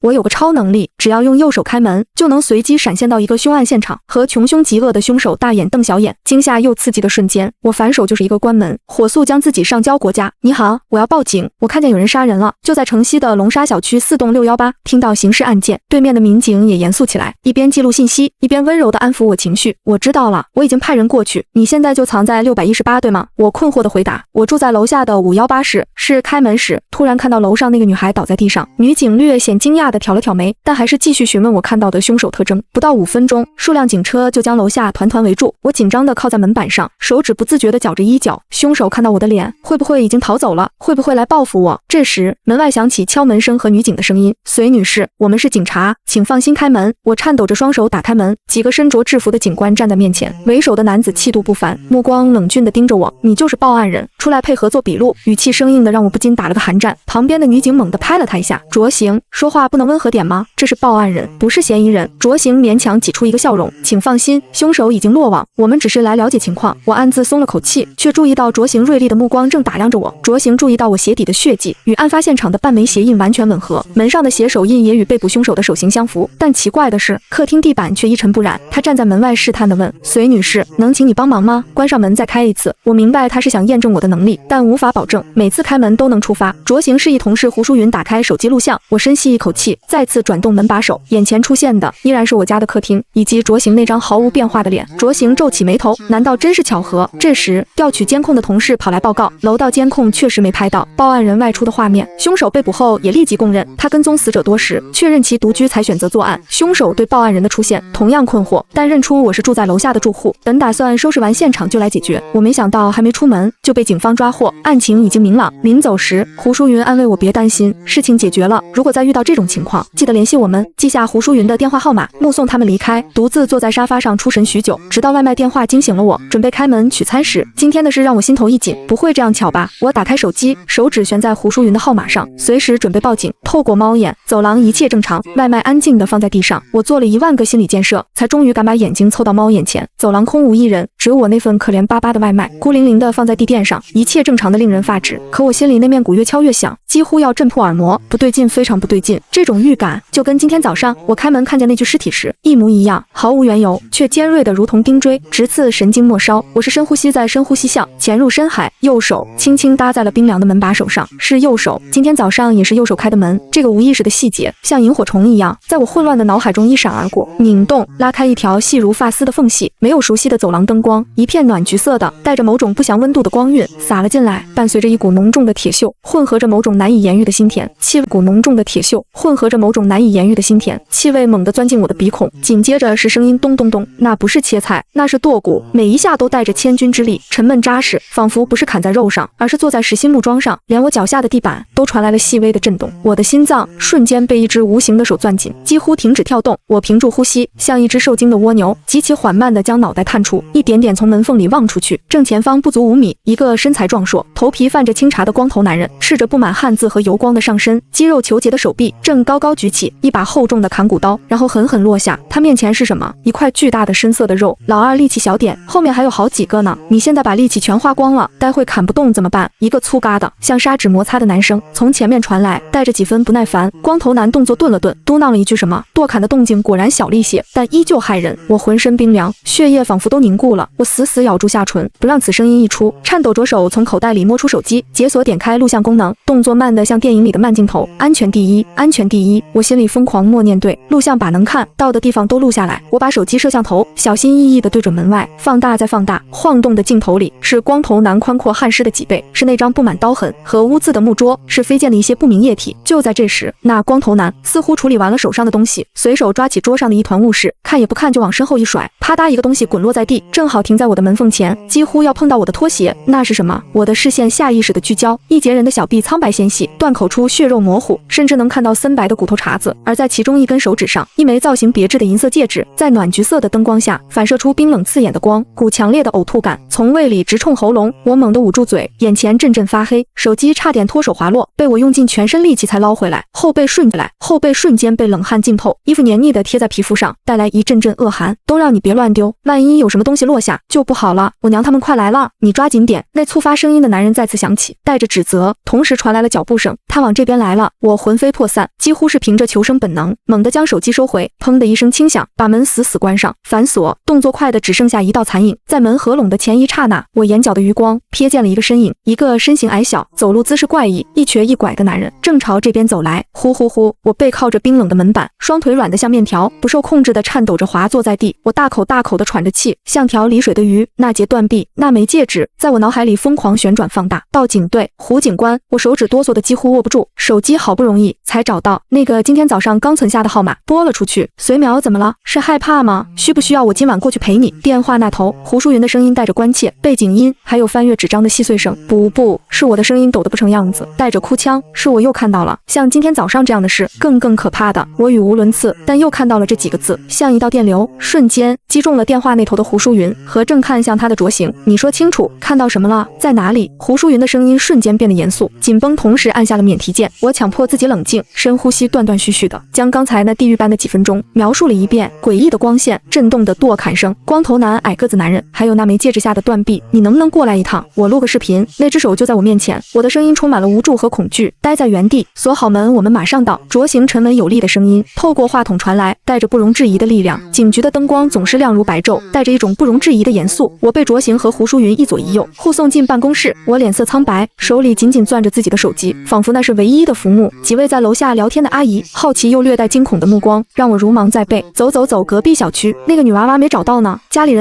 我有个超能力，只要用右手开门，就能随机闪现到一个凶案现场，和穷凶极恶的凶手大眼瞪小眼。惊吓又刺激的瞬间，我反手就是一个关门，火速将自己上交国家。你好，我要报警，我看见有人杀人了，就在城西的龙沙小区4栋618。听到刑事案件，对面的民警也严肃起来，一边记录信息，一边温柔地安抚我情绪。我知道了，我已经派人过去，你现在就藏在618对吗？我困惑地回答，我住在楼下的518室，是开门时突然看到楼上那个女孩倒在地上。女警略显惊讶地挑了挑眉，但还是继续询问我看到的凶手特征。不到5分钟，数辆警车就将楼下团团围住，我紧张地靠在门板上，手指不自觉地绞着衣角。凶手看到我的脸，会不会已经逃走了？会不会来报复我？这时门外响起敲门声和女警的声音，隋女士，我们是警察，请放心开门。我颤抖着双手打开门，几个身着制服的警官站在面前，为首的男子气度不凡，目光冷峻地盯着我，你就是报案人，出来配合做笔录。语气生硬的让我不禁打了个寒战。旁边的女警猛地拍了他一下，卓行，说话不能温和点吗？这是报案人，不是嫌疑人。卓行勉强挤出一个笑容，请放心，凶手已经落网，我们只是来了解情况。我暗自松了口气，却注意到卓行锐利的目光正打量着我。卓行注意到我鞋底的血迹与案发现场的半枚鞋印完全吻合，门上的血手印也与被捕凶手的手型相符。但奇怪的是，客厅地板却一尘不染。他站在门外试探地问，隋女士，能请你帮忙吗？关上门再开一次。我明白他是想验证我的能力，但无法保证每次开门都能触发。卓行示意同事胡淑云打开手机录像，我深吸一口气，再次转动门把手，眼前出现的依然是我家的客厅，以及卓行那张毫无变化的脸。卓行皱起眉头，难道真是巧合？这时调取监控的同事跑来报告，楼道监控确实没拍到报案人外出的画面。凶手被捕后也立即供认，他跟踪死者多时，确认其独居才选择作案。凶手对报案人的出现同样困惑，但认出我是住在楼下的住户，本打算收拾完现场就来解决。我没想到还没出门就被警方抓获，案情已经明朗。临走时，胡淑云安慰我别担心，事情解决了，如果再遇到这种情况，记得联系我们。记下胡淑云的电话号码，目送他们离开，独自坐在沙发上出神许久，直到外卖电话惊醒了我。准备开门取餐时，今天的事让我心头一紧，不会这样巧吧？我打开手机，手指悬在胡淑云的号码上，随时准备报警。透过猫眼，走廊一切正常，外卖安静地放在地上。我做了1万个心理建设，才终于敢把眼睛凑到猫眼前。走廊空无一人，只有我那份可怜巴巴的外卖孤零零地放在地垫上，一切正常的令人发指。可我心里那面鼓越敲越响，几乎要震破耳膜。不对劲，非常不对劲。这种预感就跟今天早上我开门看见那具尸体时一模一样，毫无缘由，却尖锐的如同钉锥，直刺神经末梢。我是深呼吸再深呼吸下，潜入深海，右手轻轻搭在了冰凉的门把手上，是右手。今天早上也是右手开的门。这个无意识的细节像萤火虫一样，在我混乱的脑海中一闪而过，拧动拉开一条细如发丝的缝隙。没有熟悉的走廊灯光，一片暖橘色的带着某种不祥温度的光晕洒了进来，伴随着一股浓重的铁锈，混合着某种难以言喻的心甜气味。股浓重的铁锈混合着某种难以言喻的心甜气味，猛地钻进我的鼻孔。紧接着是声音咚咚咚，那不是切菜，那是剁骨，每一下都带着千钧之力，沉闷扎实，仿佛不是砍在肉上，而是坐在实心木桩上。连我脚下的地板都传来了细微的震动，我的心脏瞬间被一只无形的手攥紧，几乎停止跳动。我屏住呼吸，像一只受惊的蜗牛，极其缓慢地将脑袋探出，一点点从门缝里望出去。正前方不足5米，一个身材壮硕、头皮泛着清茶的光头男人，赤着布满汗渍和油光的上身，肌肉虬结的手臂正高高举起一把厚重的砍骨刀，然后狠狠落下。他面前是什么？一块巨大的深色的肉。老二，力气小点，后面还有好几个呢，你现在把力气全花光了，待会砍不动怎么办？一个粗疙瘩像砂纸摩擦的男声从前面传来，带着几分不耐烦。光头男动作顿了顿，嘟囔了一句什么。剁砍的动静果然小了些，但依旧骇人。我浑身冰凉，血液仿佛都凝固了。我死死咬住下唇，不让此声音一出，颤抖着手从口袋里摸出手机，解锁点开录像功能，动作慢得像电影里的慢镜头。安全第一，安全第一。我心里疯狂默念，对，录像把能看到的地方都录下来。我把手机摄像头小心翼翼地对准门外，放大再放大，晃动的镜头里是光头男宽阔汗湿的脊背，是那张布满刀痕和污渍的木桌，是飞溅的一些不明液体。就在这时，那光头男似乎处理完了手上的东西，随手抓起桌上的一团物事，看也不看就往身后一甩，啪嗒一个东西滚落在地，正好停在我的门缝前，几乎要碰到我的拖鞋。那是什么？我的视线下意识的聚焦，一截人的小臂苍白纤细，断口处血肉模糊，甚至能看到森白的骨头茬子，而在其中一根手指上，一枚造型别致的银色戒指，在暖橘色的灯光下反射出冰冷刺眼的光，股强烈的呕吐感从胃里直冲喉咙。我猛地捂住嘴，眼前阵阵发黑，手机差点脱手滑落，被我用尽全身力气才捞回来。后背瞬间被冷汗浸透，衣服黏腻的贴在皮肤上，带来一阵阵恶寒。都让你别乱丢，万一有什么东西落下就不好了。我娘他们快来了，你抓紧点。那粗发声音的男人再次响起，带着指责，同时传来了脚步声，他往这边来了。我魂飞魄散，几几乎是凭着求生本能，猛地将手机收回，砰的一声轻响，把门死死关上，反锁，动作快的只剩下一道残影。在门合拢的前一刹那，我眼角的余光瞥见了一个身影，一个身形矮小、走路姿势怪异、一瘸一拐的男人，正朝这边走来。呼呼呼，我背靠着冰冷的门板，双腿软得像面条，不受控制的颤抖着滑坐在地。我大口大口的喘着气，像条离水的鱼。那截断臂，那枚戒指，在我脑海里疯狂旋转放大。到警队，胡警官，我手指哆嗦的几乎握不住，手机好不容易才找到那个今天早上刚存下的号码，拨了出去。随苗怎么了？是害怕吗？需不需要我今晚过去陪你？电话那头，胡淑云的声音带着关切，背景音还有翻阅纸张的细碎声。不，是我的声音抖得不成样子，带着哭腔。是我又看到了像今天早上这样的事，更可怕的。我语无伦次，但又看到了这几个字，像一道电流，瞬间击中了电话那头的胡淑云和正看向他的卓行。你说清楚，看到什么了？在哪里？胡淑云的声音瞬间变得严肃，紧绷，同时按下了免提键。我强迫自己冷静，深呼吸，断断续续的将刚才那地狱般的几分钟描述了一遍。诡异的光线，震动的剁砍声，光头男、矮个子男人，还有那枚戒指下的断臂。你能不能过来一趟？我录个视频。那只手就在我面前，我的声音充满了无助和恐惧，待在原地。锁好门，我们马上到。卓行沉稳有力的声音透过话筒传来，带着不容置疑的力量。警局的灯光总是亮如白昼，带着一种不容置疑的严肃。我被卓行和胡淑云一左一右护送进办公室，我脸色苍白，手里紧紧攥着自己的手机，仿佛那是唯一的浮木。几位在楼下聊天的阿姨，好奇又略带惊恐的目光让我如芒在背。走，隔壁小区那个女娃娃没找到呢，家里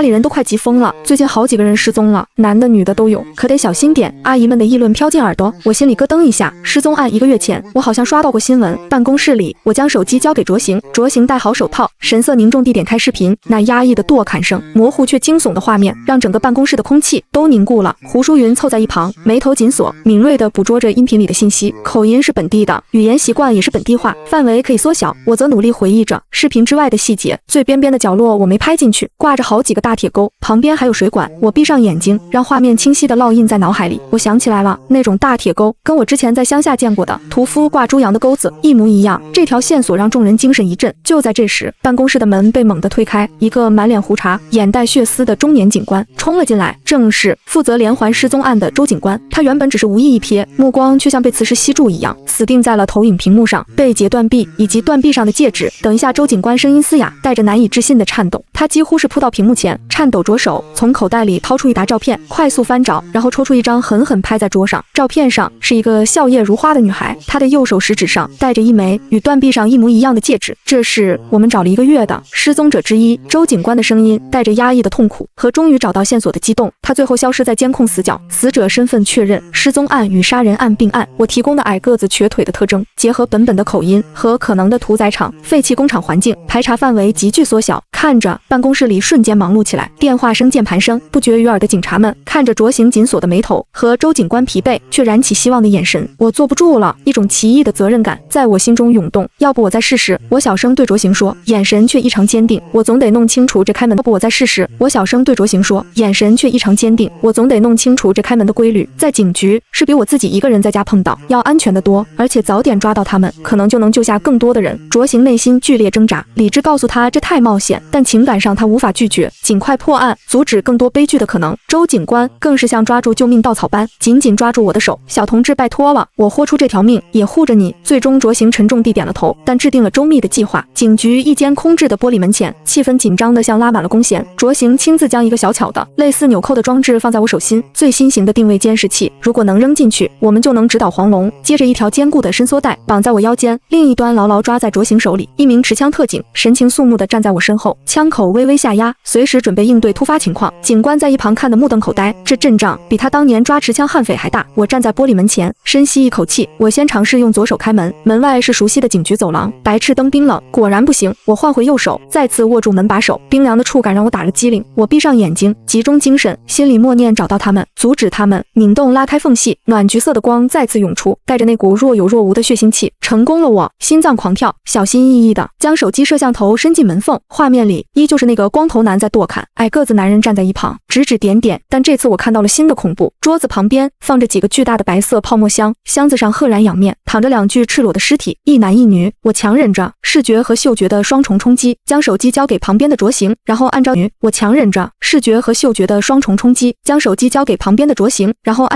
人都快急疯了，最近好几个人失踪了，男的女的都有，可得小心点。阿姨们的议论飘进耳朵，我心里咯噔一下。失踪案1个月前，我好像刷到过新闻。办公室里，我将手机交给卓行，卓行戴好手套，神色凝重地点开视频。那压抑的剁砍声，模糊却惊悚的画面，让整个办公室的空气都凝固了。胡淑云凑在一旁，眉头紧锁，敏锐地捕捉着音频里的信息，口音是本地的，语言习惯也是本地化，范围可以缩小。我则努力回忆着视频之外的细节，最边边的角落我没拍进去，挂着好几个大铁钩，旁边还有水管。我闭上眼睛，让画面清晰地烙印在脑海里。我想起来了，那种大铁钩跟我之前在乡下见过的屠夫挂猪羊的钩子一模一样。这条线索让众人精神一振。就在这时，办公室的门被猛地推开，一个满脸胡茬、眼带血丝的中年警官冲了进来，正是负责连环失踪案的周警官。他原本只是无意一瞥，目光却像被磁石吸住一样，死定在了投影屏幕上，被截断臂以及断臂上的戒指。等一下，周警官声音嘶哑，带着难以置信的颤抖。他几乎是扑到屏幕前，颤抖着手从口袋里掏出一沓照片，快速翻找，然后抽出一张狠狠拍在桌上。照片上是一个笑靥如花的女孩，她的右手食指上戴着一枚与断臂上一模一样的戒指。这是我们找了1个月的失踪者之一。周警官的声音带着压抑的痛苦和终于找到线索的激动。他最后消失在监控死角，死者身份确认，失踪案与杀人案并案。我提供的矮个子瘸腿的特征，结合本的口音和可能的屠宰场、废弃工厂环境，排查范围急剧缩小。看着办公室里瞬间忙碌起来，电话声、键盘声不绝于耳的警察们看着卓行紧锁的眉头和周警官疲惫却燃起希望的眼神，我坐不住了，一种奇异的责任感在我心中涌动。要不我再试试？我小声对卓行说，眼神却异常坚定。我总得弄清楚这开门。要不我再试试？我小声对卓行说，眼神却异常坚定。我总得弄清楚这开门的规律。在警局是比我自己一个人在家碰到要安全得多，而且早点抓到他们，可能就能救下更多的人。卓行内心剧烈挣扎，理智告诉他这太冒险，但情感上他无法拒绝。尽快破案，阻止更多悲剧的可能。周警官更是像抓住救命稻草般紧紧抓住我的手，小同志，拜托了，我豁出这条命也护着你。最终卓行沉重地点了头，但制定了周密的计划。警局一间空置的玻璃门前，气氛紧张的像拉满了弓弦。卓行亲自将一个小巧的类似纽扣的装置放在我手心，最新型的定位监视器，如果能扔进去，我们就能直捣黄龙。接着一条坚固的伸缩带绑在我腰间，另一端牢牢抓在卓行手里。一名持枪特警神情肃穆地站在我身后，枪口微微下压，随时准备应对突发情况。警官在一旁看得目瞪口呆，这阵仗比他当年抓持枪悍匪还大。我站在玻璃门前，深吸一口气，我先尝试用左手开门，门外是熟悉的警局走廊，白炽灯冰冷，果然不行。我换回右手，再次握住门把手，冰凉的触感让我打了激灵。我闭上眼睛，集中精神，心里默念找到他们，阻止他们。拧动拉开缝隙，暖橘色的光再次涌出，带着那股若有若无的血腥气。成功了！我心脏狂跳，小心翼翼地将手机摄像头伸进门缝，画面里依旧是那个光头男在剁砍，矮个子男人站在一旁指指点点。但这次我看到了新的恐怖，桌子旁边放着几个巨大的白色泡沫箱，箱子上赫然仰面躺着2具赤裸的尸体，一男一女。我强忍着视觉和嗅觉的双重冲击，将手机交给旁边的卓行，然后按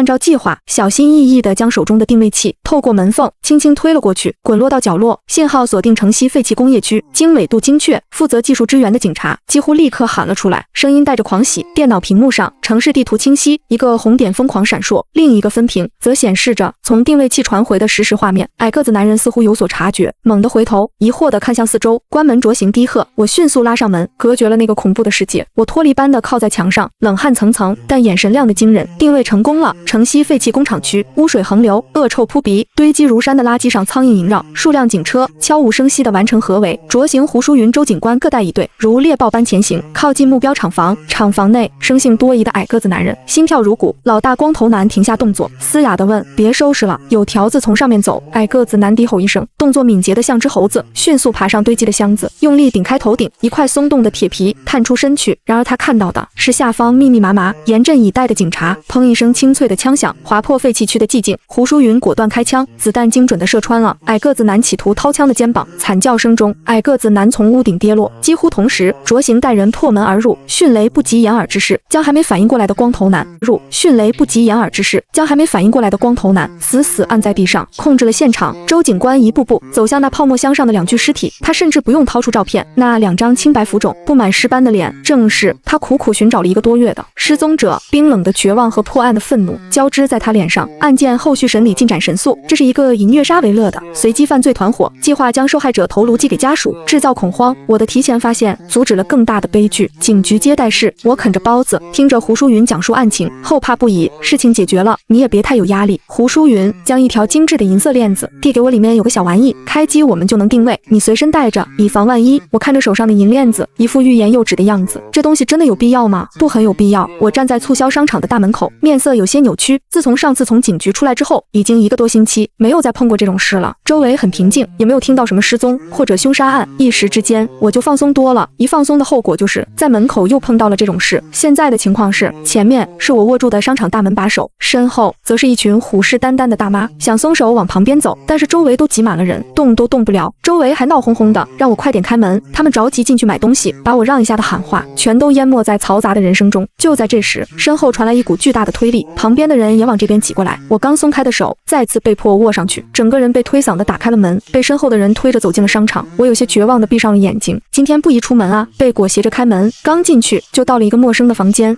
照计划，小心翼翼地将手中的定位器透过门缝轻轻推了过去，滚落到角落，信号锁定城西废弃工业区，经纬度精确。负责技术支援的警察几乎立刻喊了出来，声音带着狂喜。电脑屏幕上城市地图清晰，一个红点疯狂闪烁，另一个分屏则显示着从定位器传回的实时画面。矮个子男人似乎有所察觉，猛地回头，疑惑地看向四周。关门着行低喝，我迅速拉上门，隔绝了那个恐怖的世界。我脱离般地靠在墙上，冷汗层层，但眼神亮得惊人。定位成功了，城西废弃工厂区，污水横流，恶臭扑鼻，堆积如山的垃圾上苍蝇萦绕，数辆警车悄无声息地完成合围。卓行、胡淑云、周警官各带一队，如猎豹般前行，靠近目标厂房。厂房内，生性多疑的矮个子男人心跳如鼓。老大光头男停下动作，嘶哑地问：“别收拾了，有条子从上面走。”矮个子男低吼一声，动作敏捷得像只猴子，迅速爬上堆积的箱子，用力顶开头顶，一块松动的铁皮探出身躯。然而他看到的是下方密密麻麻、严阵以待的警察。砰一声清脆的枪响，划破废弃区的寂静。胡淑云果断开枪，子弹精准地射穿了矮个子男企图掏枪的肩膀。惨叫声中，矮个子男从屋顶跌落。几乎同时，卓行带人破门而入，迅雷不及掩耳之势将还没反应过来的光头男死死按在地上，控制了现场。周警官一步步走向那泡沫箱上的2具尸体，他甚至不用掏出照片，那2张青白浮肿、布满尸斑的脸，正是他苦苦寻找了1个多月的失踪者。冰冷的绝望和破案的愤怒交织在他脸上。案件后续审理进展神速，这是一个以虐杀为乐的随机犯罪团伙，计划将受害者头颅寄给家属，制造恐慌。我的提前发现阻止了更大的悲剧。警局接待室，我啃着包子，听着胡淑云讲述案情，后怕不已。事情解决了，你也别太有压力。胡淑云将一条精致的银色链子递给我，里面有个小玩意，开机我们就能定位，你随身带着，以防万一。我看着手上的银链子，一副欲言又止的样子。这东西真的有必要吗？不很有必要。我站在促销商场的大门口，面色有些扭曲。自从上次从警局出来之后，已经1个多星期没有再碰过这种事了。周围很平静，也没有听到什么失踪或者凶杀案。一时之间我就放松多了，一放松的后果就是在门口又碰到了这种事。现在的情况是，前面是我握住的商场大门把手，身后则是一群虎视眈眈的大妈。想松手往旁边走，但是周围都挤满了人，动都动不了。周围还闹哄哄的，让我快点开门。他们着急进去买东西，把我让一下的喊话全都淹没在嘈杂的人声中。就在这时，身后传来一股巨大的推力，旁边的人也往这边挤过来。我刚松开的手再次被迫握上去，整个人被推搡的打开了门，被身后的人推着走进了商场。我有些绝望的闭上了眼睛。今天不宜出门啊！被裹挟着开门，刚进去就到了一个陌生的房间，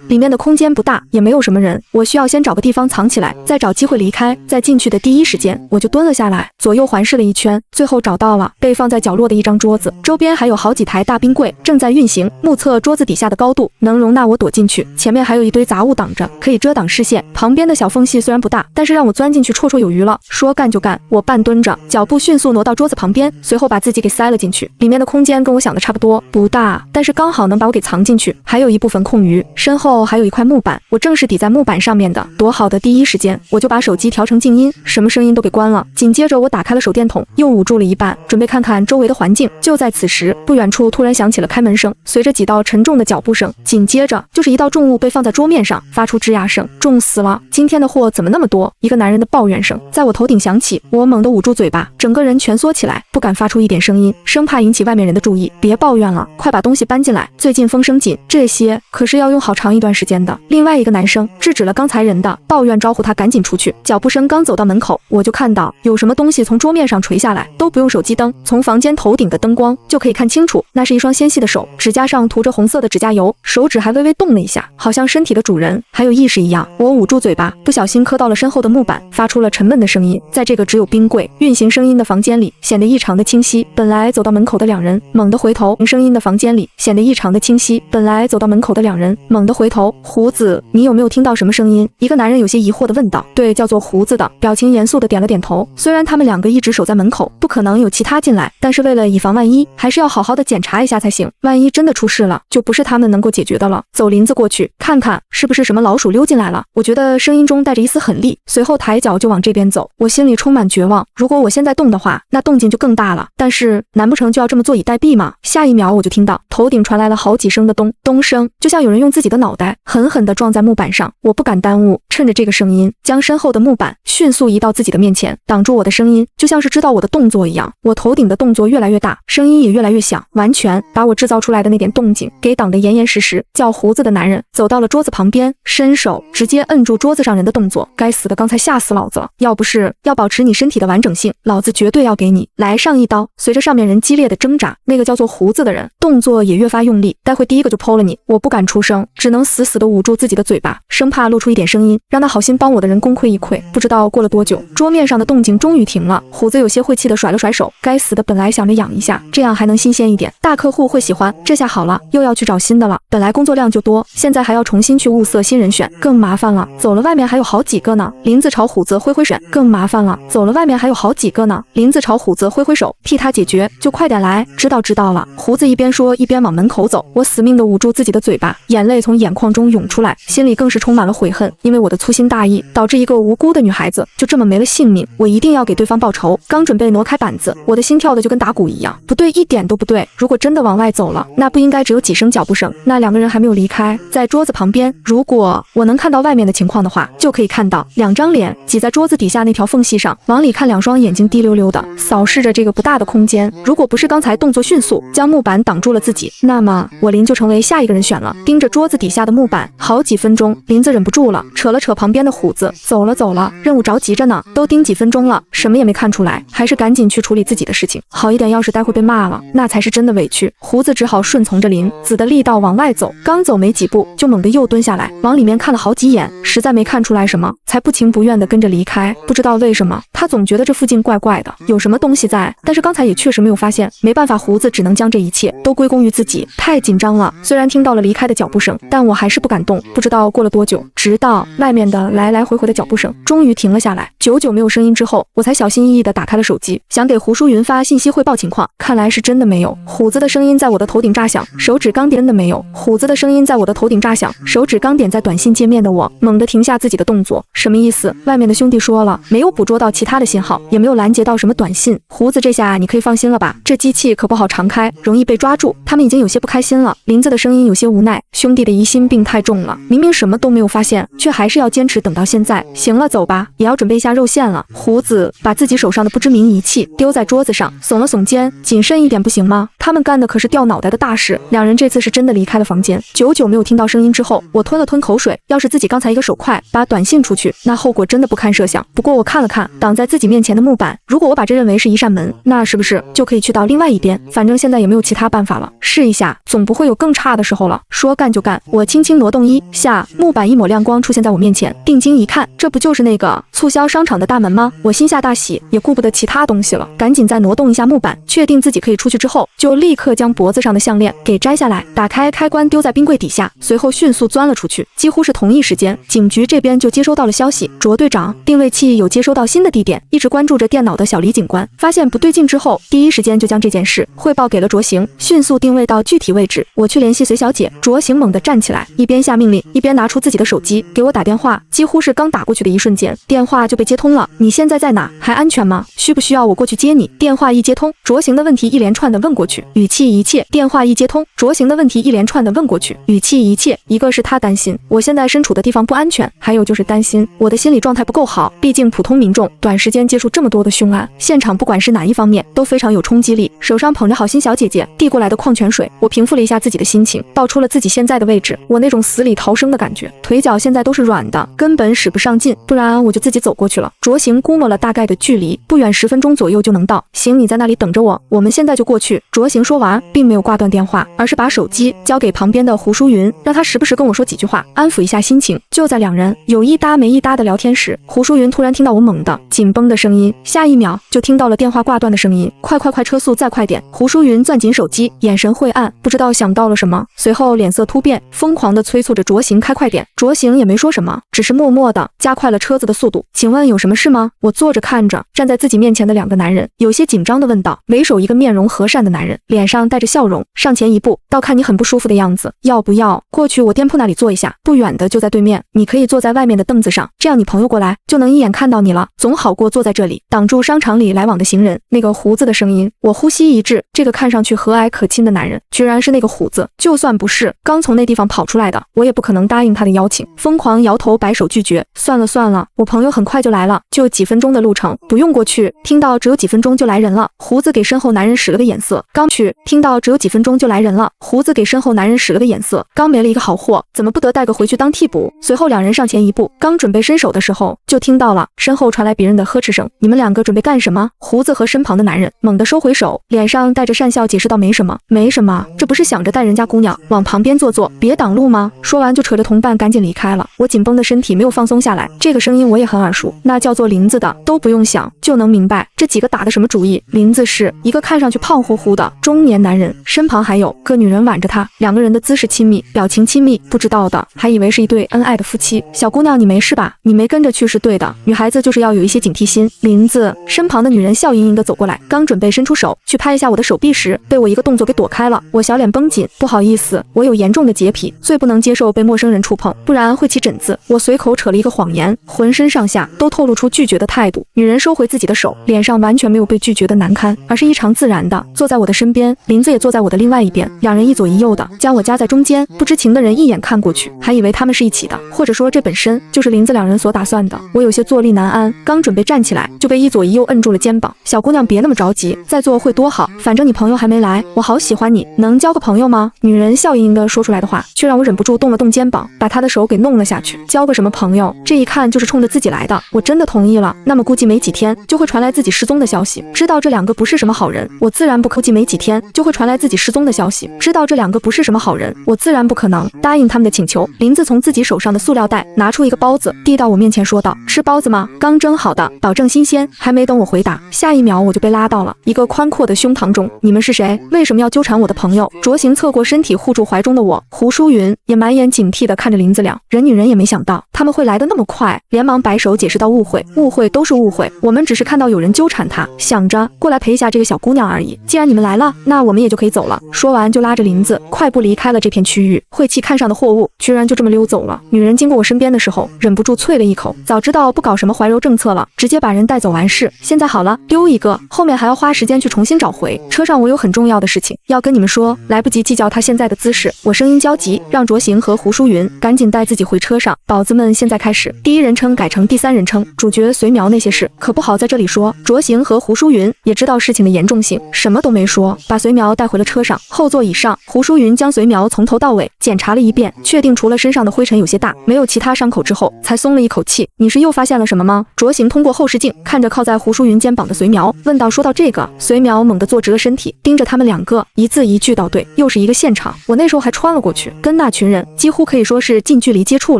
里面的空间不大，也没有什么人。我需要先找个地方藏起来，再找机会离开。在进去的第一时间，我就蹲了下来，左右环视了一圈，最后找到了被放在角落的一张桌子，周边还有好几台大冰柜正在运行。目测桌子底下的高度能容纳我躲进去，前面还有一堆杂物挡着，可以遮挡视线。旁边的小缝隙虽然不大，但是让我钻进去绰绰有余了。说干就干，我半蹲着，脚步迅速挪到桌子旁边，随后把自己给塞了进去。里面的空间跟我想的差不多，不大，但是刚好能把我给藏进去，还有一部分空余。身后还有一块木板，我正是抵在木板上面的。躲好的第一时间，我就把手机调成静音，什么声音都给关了。紧接着我打开了手电筒，又捂住了一半，准备看看周围的环境。就在此时，不远处突然响起了开门声，随着几道沉重的脚步声，紧接着就是一道重物被放在桌面上，发出吱呀声。重死了，今天的货怎么那么多？一个男人的抱怨声在我头顶响起，我猛地捂住嘴巴，整个人蜷缩起来，不敢发出一点声音，生怕引起外面人的注意。别抱怨了，快把东西搬进来，最近风声紧，这些可是要用好长一段时间的。另外一个男生制止了刚才人的抱怨，招呼他赶紧出去。脚步声刚走到门口，我就看到有什么东西从桌面上垂下来，都不用手机灯，从房间头顶的灯光就可以看清楚，那是一双纤细的手，指甲上涂着红色的指甲油，手指还微微动了一下，好像身体的主人还有意识一样。我捂住嘴巴，不小心磕到了身后的木板，发出了沉闷的声音，在这个只有冰柜运行声音的房间里显得异常的清晰。本来走到门口的两人猛地回头，声音的房间里显得异常的清晰。本来走到门口的两人猛地回头，胡子，你有没有听到什么声音？一个男人有些疑惑地问道。对，叫做胡子的，表情严肃地点了点头。虽然他们两个一直守在门口，不可能有其他进来，但是为了以防万一，还是要好好的检查一下才行。万一真的出事了，就不是他们能够解决的了。走林子过去看看，是不是什么老鼠溜进来了？我觉得声音中带着一丝狠厉，随后抬脚就往这边走。我心里充满绝望，如果我现在动的话，那动静就更大了。但是难不成就要这么坐以待毙吗？下一秒我就听到头顶传来了好几声的咚咚声，就像有人用自己的脑袋狠狠地撞在木板上。我不敢耽误，趁着这个声音，将身后的木板迅速移到自己的面前，挡住我的声音，就像是知道我的动作一样。我头顶的动作越来越大，声音也越来越响，完全把我制造出来的那点动静给挡得严严实实。叫胡子的男人走到了桌子旁边，伸手直接摁住桌子上人的动作。该死的，刚才吓死老子了！要不是要保持你身体的完整性，老子绝对要给你来上一刀。随着上面人激烈的挣扎，那个叫做胡子的人动作也越发用力，待会第一个就剖了你。我不敢出声，只能死死地捂住自己的嘴巴，生怕露出一点声音，让那好心帮我的人功亏一篑。不知道过了多久，桌面上的动静终于停了。胡子有些晦气地甩了甩手，该死的，本来想着养一下，这样还能新鲜一点，大客户会喜欢。这下好了，又要去找新的了。本来工作量就多，现在还要重新去物色新人选，更麻烦了。走了，外面还有好几个呢。林子朝虎子挥挥手，更麻烦了。走了，外面还有好几个呢。林子朝虎子挥挥手，替他解决，就快点来。知道了。胡子一边说一边往门口走，我死命地捂住自己的嘴巴，眼泪从眼眶中涌出来，心里更是充满了悔恨，因为我的粗心大意，导致一个无辜的女孩子就这么没了性命。我一定要给对方报仇。刚准备挪开板子，我的心跳的就跟打鼓一样，不对，一点都不对。如果真的往外走了，那不应该只有几声脚步声，那两个人还没有离开，在桌子旁边。如果我能看到外面的情况的话，就可以看到两张脸挤在桌子底下那条缝隙上，往里看，两双眼睛滴溜溜的扫视着这个不大的空间。如果不是刚才动作迅速将木板挡住了自己，那么我林就成为下一个人选了。盯着桌子底下的木板好几分钟，林子忍不住了，扯了扯旁边的虎子，走了，任务着急着呢，都盯几分钟了，什么也没看出来，还是赶紧去处理自己的事情。好一点，要是待会被骂了，那才是真的委屈。胡子只好顺从着林子的力道往外走，刚走没几步，就猛地又蹲下来，往里面看了好几眼，实在没看出来什么，才不情不愿地跟着离开。不知道为什么，他总觉得这附近怪怪的，有什么东西在，但是刚才也确实没有发现。没办法，胡子只能将这一切都归功于自己，太紧张了。虽然听到了离开的脚步声，但我还是不敢动。不知道过了多久，直到外面的来来回回的脚步声终于停了下来，久久没有声音之后，我才小心翼翼地打开了手机，想给胡淑云发信息汇报情况。看来是真的没有。虎子的声音在我的头顶炸响，手指刚点，真的没有。虎子的声音在我的头顶炸响，手指刚点在短信界面的我猛地停下自己的动作。什么意思？外面的兄弟说了，没有捕捉到其他的信号，也没有拦截到什么短信。胡子，这下你可以放心了吧，这机器可不好常开，容易被抓住。他们已经有些不开心了。林子的声音有些无奈，兄弟的疑心病太重了，明明什么都没有发现，却还是要坚持等到现在。行了，走吧，也要准备一下肉馅了。胡子把自己手上的不知名仪器丢在桌子上，耸了耸肩，谨慎一点不行吗？他们干的可是掉脑袋的大事。两人这次是真的离开了房间。久久没有听到声音之后，我吞了吞口水。要是自己刚才一个手快把短信出去，那后果真的不堪设想。不过我看了看挡在自己面前的木板，如果我把这认为是一扇门，那是不是就可以去到另外一边？反正现在也没有其他办法了，试一下，总不会有更差的时候了。说干就干，我轻轻挪动一下，木板一抹亮光出现在我面前。定睛一看，这不就是那个促销商场的大门吗？我心下大喜，也顾不得其他东西了，赶紧再挪动一下木板，确定自己可以出去之后，就立刻将脖子上的项链给摘下来，打开开关丢在冰柜底下，随后迅速钻了出去。几乎是同一时间，警局这边就接收到了消息，卓队长，定位器有接收到新的地点。一直关注着电脑的小李警官发现不对劲之后，第一时间就将这件事汇报给了卓行，迅速定位到具体位置。我去联系隋小姐。卓行猛地站起来，一边下命令，一边拿出自己的手机给我打电话。几乎是刚打过去的一瞬间，电话就被接通了。你现在在哪？还安全吗？需不需要我过去接你？电话一接通，卓行的问题一连串的问过去，语气一切。电话一接通，卓行的问题一连串的问过去，语气一切。一个是他担心我现在身处的地方不安全，还有就是担心我的心理状态不够好。毕竟普通民众短时间接触这么多的凶案，现场不管是哪一方面都非常有冲击力。手上捧着好心小姐姐递过来的矿泉水，我平复了一下自己的心情，报出了自己现在的位置。我那种死里逃生的感觉，腿脚现在都是软的，根本使不上劲，不然我就自己走过去了。卓行估摸了大概的距离，不远10分钟左右就能到。行，你在那里等着我，我们现在就过去。卓行说完，并没有挂断电话，而是把手机交给旁边的胡淑云，让他时不时跟我说几句话，安抚一下心情。就在两人有一搭没一搭的聊天时，胡淑云突然听到我猛地紧绷的声音，下一秒就听到了电话挂断的声音。快，车速再快点！胡淑云攥紧手机，眼神晦暗，不知道想到了什么，随后脸色突变，疯狂地催促着卓行开快点。卓行也没说什么，只是默默地加快了车子的速度。请问有什么事吗？我坐着看着站在自己面前的两个男人，有些紧张地问道。为首一个面容和善的男人，脸上带着笑容，上前一步，倒看你很不舒服的样子，要不要过去我店铺那里坐一下？不远的就在对面，你可以坐在外面的凳子上，这样你朋友过来就能一眼看到你了，总好过坐在这里挡住商场里来往的行人，那个胡子的声音，我呼吸一滞，这个看上去和蔼可亲的男人，居然是那个虎子。就算不是刚从那地方跑出来的，我也不可能答应他的邀请。疯狂摇头摆手拒绝，算了算了，我朋友很快就来了，就几分钟的路程，不用过去。听到只有几分钟就来人了，胡子给身后男人使了个眼色，刚去。听到只有几分钟就来人了，胡子给身后男人使了个眼色，刚没了一个好货，怎么不得带个回去当替补？随后两人上前一步，刚准备伸手的时候，就听到了身后传来别人的呵斥声。你们两个准备干什么？胡子和身旁的男人猛地收回手，脸上带着讪笑解释道：没什么，没什么，这不是想着带人家姑娘往旁边坐坐，别挡路吗？说完就扯着同伴赶紧离开了。我紧绷的身体没有放松下来，这个声音我也很耳熟，那叫做林子的，都不用想就能明白这几个打的什么主意。林子是一个看上去胖乎乎的中年男人，身旁还有个女人挽着他，两个人的姿势亲密，表情亲密，不知道的还以为是一对恩爱的夫妻。小姑娘，你没事吧？你没跟着去是对的，女孩子就是要有一些警惕心。林子身旁的女人笑盈盈地走过来，刚准备伸出手去拍一下我的手臂时，被我一个动作给躲开了。我小脸绷紧，不好意思，我有严重的洁癖，最不能接受被陌生人触碰，不然会起疹子。我随口扯了一个谎言，浑身上下都透露出拒绝的态度。女人收回自己的手，脸上完全没有被拒绝的难堪，而是异常自然的坐在我的身边。林子也坐在我的另外一边，两人一左一右的将我夹在中间。不知情的人一眼看过去，还以为他们是一起的，或者说这本身就是林子两人所打算的。我有些坐立难安，刚准备站起来，就被一左一右摁住了肩膀。小姑娘别那么着急，再坐会多好，反正你朋友还没来，我好喜欢你，能交个朋友吗？女人笑盈盈的说出来的话，却让我忍不住动了动肩膀，把她的手给弄了下去。交个什么朋友？这一看就是冲着自己来的。我真的同意了，那么估计没几天就会传来自己失踪的消息。知道这两个不是什么好人，我自然不估计没几天就会传来自己失踪的消息。知道这两个不是什么好人，我自然不可能答应他们的请求。林子从自己手上的塑料袋拿出一个包子，递到我面前说道：吃包子吗？刚蒸好的，保证新鲜。还没等我回答，下一秒我就被拉到了一个宽阔的胸膛中。你们是谁？为什么要纠缠我的朋友？卓行侧过身体护住怀中的我，胡淑云也满眼警惕地看着林子俩，人女人也没想到他们会来得那么快，连忙摆手解释道：误会，误会都是误会，我们只是看到有人纠缠她，想着过来陪一下这个小姑娘而已。既然你们来了，那我们也就可以走了。说完就拉着林子快步离开了这片区域。晦气看上的货物居然就这么溜走了。女人经过我身边的时候，忍不住啐了一口，早知道不搞什么怀柔政策了，直接把人带走完事。现在好了，丢一个，后面还要花时间去重新找回。车上我有很重要的事情要跟你们说，来不及计较他现在的姿势，我声音焦急，让卓行和胡淑云赶紧带自己回车上。宝子们，现在开始，第一人称改成第三人称，主角随苗那些事可不好在这里说。卓行和胡淑云也知道事情的严重性，什么都没说，把随苗带回了车上。后座椅上，胡淑云将随苗从头到尾检查了一遍，确定除了身上的灰尘有些大，没有其他伤口之后，才松了一口气。你是又发现了什么吗？卓行通过后视镜看着靠在胡淑云肩膀的随苗，问道。说到这个，随苗猛地坐直了身体，盯着他们两个，一字一句道：对，又是一个现场。我那时候还穿了过去，跟那群人几乎可以说是近距离接触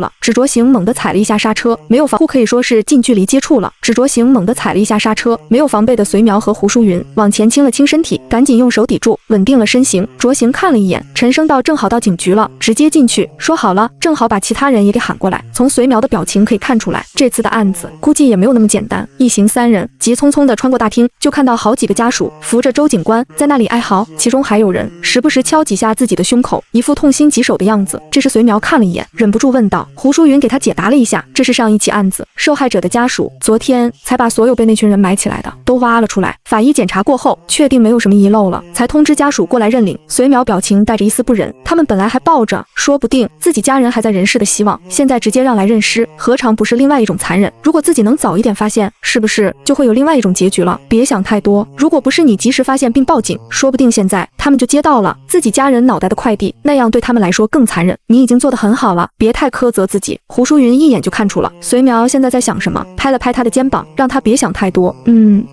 了。只卓行猛地踩了一下刹车，没有防可以说是近距离接触了。只卓行猛地踩了一下刹车，没有防备的随苗和胡淑云往前倾了倾身体，赶紧用手抵住，稳定了身形。卓行看了一眼，沉声道：正好到警局了，直接进去。说好了，正好把其他人也给喊过来。从随苗的表情可以看出来，这次的案子估计也没有那么简单。一行三人急匆匆地穿过大厅，就看到好几个家属扶着周警官在那里哀嚎，其中还有人时不时敲几下自己的胸口，一副痛心疾首的样子。这时随苗看了一眼，忍不住问道。胡淑云给他解答了一下，这是上一起案子受害者的家属昨天才把所有被那群人埋起来的都挖了出来，法医检查过后确定没有什么遗漏了，才通知家属过来认领。随苗表情带着一丝不忍，他们本来还抱着说不定自己家人还在人世的希望，现在直接让来认尸，何尝不是另外一种残忍？如果自己能早一点发现，是不是就会有另外一种结局了？别想太多，如果不是你及时发现并报警，说不定现在他们就接到了自己家人脑袋的快递，那样对他们来说更残忍。你已经做得很好了，别太苛责自己。胡淑云一眼就看出了随苗现在在想什么，拍了拍他的肩膀，让他别想太多。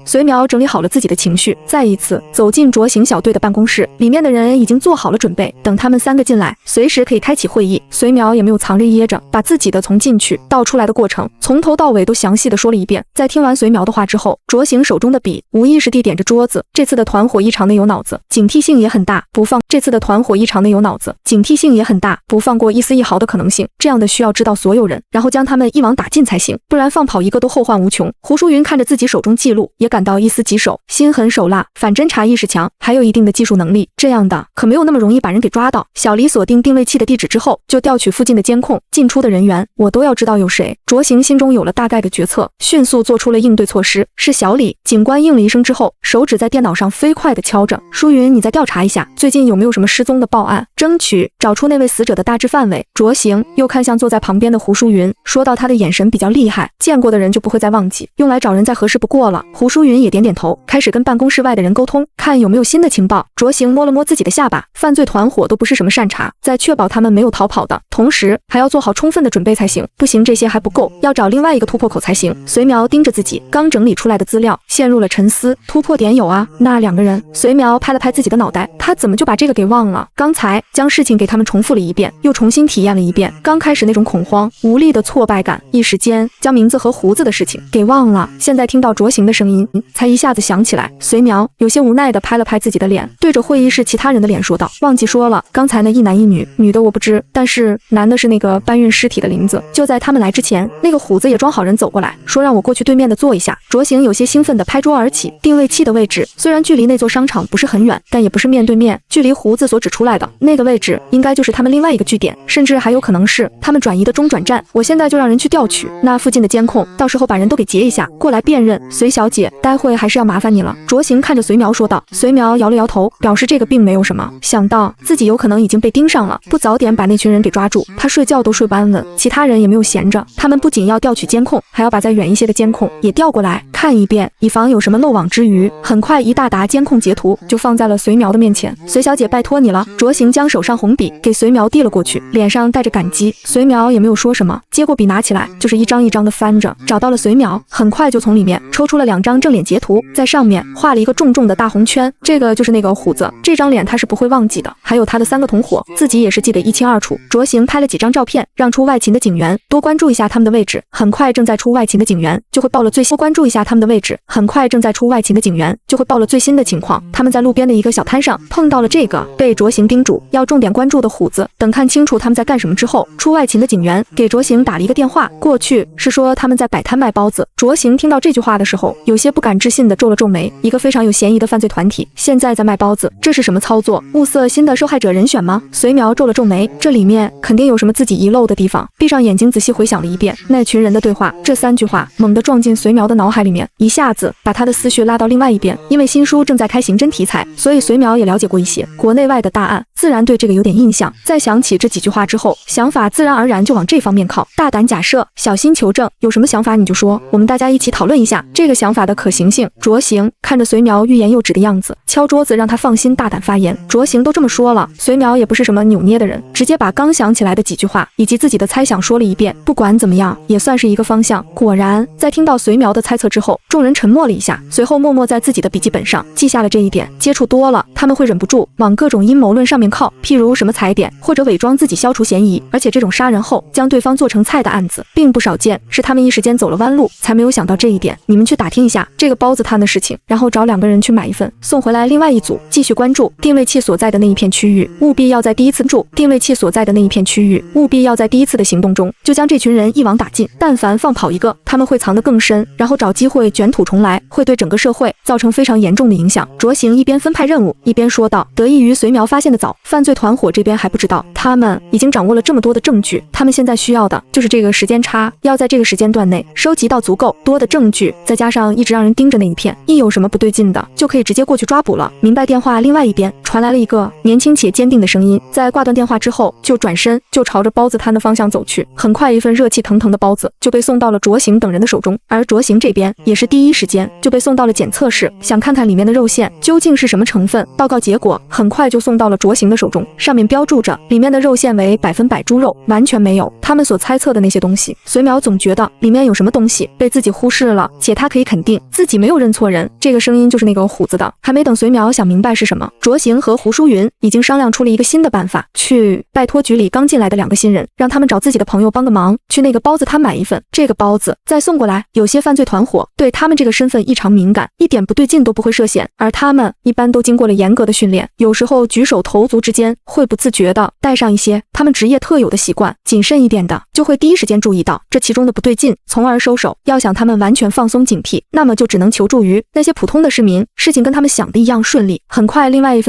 随苗整理好了自己的情绪，再一次走进卓行小队的办公室，里面的人已经做好了准备，等他们三个进来，随时可以开启会议。随苗也没有藏着掖着，把自己的从进去到出来的过程从头到尾都详细的说了一遍。在听完随苗的话之后，卓行手中的笔无意识地点着桌子，这次的团伙异常的有脑子，警惕性也很大，不放这次的团伙异常的有脑子，警惕性也很大，不放过一丝一毫的可能性。这样的需要知道所有人，然后将他们一网打尽才行，不然放跑一个都后患无穷。胡淑云看着自己手中记录，也感到一丝棘手，心狠手辣，反侦查意识强，还有一定的技术能力，这样的可没有那么容易把人给抓到。小李锁定定位器的地址之后，就调取附近的监控，进出的人员我都要知道有谁。卓行心中有了大概的决策，迅速做出了应对措施。是小条里，警官应了一声之后，手指在电脑上飞快地敲着。舒云，你再调查一下，最近有没有什么失踪的报案，争取找出那位死者的大致范围。卓行又看向坐在旁边的胡淑云，说到他的眼神比较厉害，见过的人就不会再忘记，用来找人再合适不过了。胡淑云也点点头，开始跟办公室外的人沟通，看有没有新的情报。卓行摸了摸自己的下巴，犯罪团伙都不是什么善茬，在确保他们没有逃跑的同时，还要做好充分的准备才行。不行，这些还不够，要找另外一个突破口才行。隋苗盯着自己刚整理出来的资料，陷入了沉思。突破点有啊，那2个人。隋苗拍了拍自己的脑袋，他怎么就把这个给忘了？刚才将事情给他们重复了一遍，又重新体验了一遍。刚开始那种恐慌无力的挫败感，一时间将名字和胡子的事情给忘了。现在听到卓行的声音，才一下子想起来。隋苗有些无奈地拍了拍自己的脸，对着会议室其他人的脸说道：“忘记说了，刚才那一男一女，女的我不知，但是男的是那个搬运尸体的林子。就在他们来之前，那个虎子也装好人走过来，说让我过去对面的坐一下。”卓行有些兴奋地拍桌而起，定位器的位置虽然距离那座商场不是很远，但也不是面对面，距离胡子所指出来的那个位置，应该就是他们另外一个据点，甚至还有可能是他们转移的中转站。我现在就让人去调取那附近的监控，到时候把人都给截一下，过来辨认。隋小姐，待会还是要麻烦你了。卓行看着隋苗说道。隋苗摇了摇头，表示这个并没有什么。想到自己有可能已经被盯上了，不早点把那群人给抓住，他睡觉都睡不安稳。其他人也没有闲着，他们不仅要调取监控，还要把再远一些的监控也调过来看一遍，以防有什么漏网之鱼。很快一大沓监控截图就放在了隋苗的面前。隋小姐，拜托你了。卓行将手上红笔给隋苗递了过去，脸上带着感激。隋苗也没有说什么，接过笔拿起来就是一张一张的翻着，找到了隋苗，很快就从里面抽出了2张正脸截图，在上面画了一个重重的大红圈，这个就是那个虎子，这张脸他是不会忘记的，还有他的3个同伙，自己也是记得一清二楚。卓行拍了几张照片，让出外勤的警员多关注一下他们的位置，很快正在出外勤的警员就会报了最新关注一下他们的位置，很快正在出外勤的警员就会报了最新的情况。他们在路边的一个小摊上碰到了这个被卓行叮嘱要重点关注的虎子，等看清楚他们在干什么之后，出外勤的警员给卓行打了一个电话过去，是说他们在摆摊卖包子。卓行听到这句话的时候，有些不敢置信的皱了皱眉，一个非常有嫌疑的犯罪团体现在在卖包子，这是什么操作？物色新的受害者人选吗？隋苗皱了皱眉，这里面肯定有什么自己遗漏的地方。闭上眼睛仔细回想了一遍那群人的对话，这3句话猛地撞进隋苗的脑海里面，一下子把他的思绪拉到另外一边。因为新书正在开刑侦题材，所以隋苗也了解过一些国内外的大案，自然对这个有点印象。再想起这几句话之后，想法自然而然就往这方面靠。大胆假设，小心求证，有什么想法你就说，我们大家一起讨论一下这个想法的可行性。卓行看着隋苗欲言又止的样子，敲桌子让他放心大胆发言。卓行都这么说了，隋苗也不是什么扭捏的人，直接把刚想起来的几句话以及自己的猜想说了一遍。不管怎么样，也算是一个方向。果然，在听到隋苗的猜测之后，众人沉默了一下，随后默默在自己的笔记本上记下了这一点。接触多了，他们会忍不住往各种阴谋论上面靠，譬如什么踩点或者伪装自己消除嫌疑。而且这种杀人后将对方做成菜的案子并不少见，是他们一时间走了弯路，才没有想到这一点。你们去打听一下这个包子摊的事情，然后找2个人去买一份，送回来。另外一组继续关注定位器所在的那一片区域，务必要在第一次住定位器所在的那一片区域，务必要在第一次的行动中就将这群人一网打尽。但凡放跑一个，他们会藏得更深，然后找机会卷土重来，会对整个社会造成非常严重的影响。卓行一边分派任务一边说道，得益于隋苗发现的早，犯罪团伙这边还不知道，他们已经掌握了这么多的证据，他们现在需要的就是这个时间差，要在这个时间段内收集到足够多的证据，再加上一直让人盯着那一片，一有什么不对劲的就可以直接过去抓捕了。明白。电话另外一边传来了一个年轻且坚定的声音，在挂断电话之后就转身就朝着包子摊的方向走去。很快一份热气腾腾的包子就被送到了卓行等人的手中，而卓行这边也是第一时间就被送到了检测室，想看看里面的肉馅究竟是什么成分。报告结果很快就送到了卓行的手中，上面标注着里面的肉馅为100%猪肉，完全没有他们所猜测的那些东西。隋苗总觉得里面有什么东西被自己忽视了，且他可以肯定自己没有认错人，这个声音就是那个虎子的。还没等隋苗想明白是什么，卓行和胡淑云已经商量出了一个新的办法，去拜托局里刚进来的2个新人，让他们找自己的朋友帮个忙，去那个包子摊买一份这个包子再送过来。有些犯罪团伙对他们这个身份异常敏感，一点不对劲都不会涉险，而他们一般都经过了严格的训练，有时候举手投足之间会不自觉地带上一些他们职业特有的习惯，谨慎一点的就会第一时间注意到这其中的不对劲，从而收手。要想他们完全放松警惕，那么就只能求助于那些普通的市民。事情跟他们想的一样顺利，很快另外一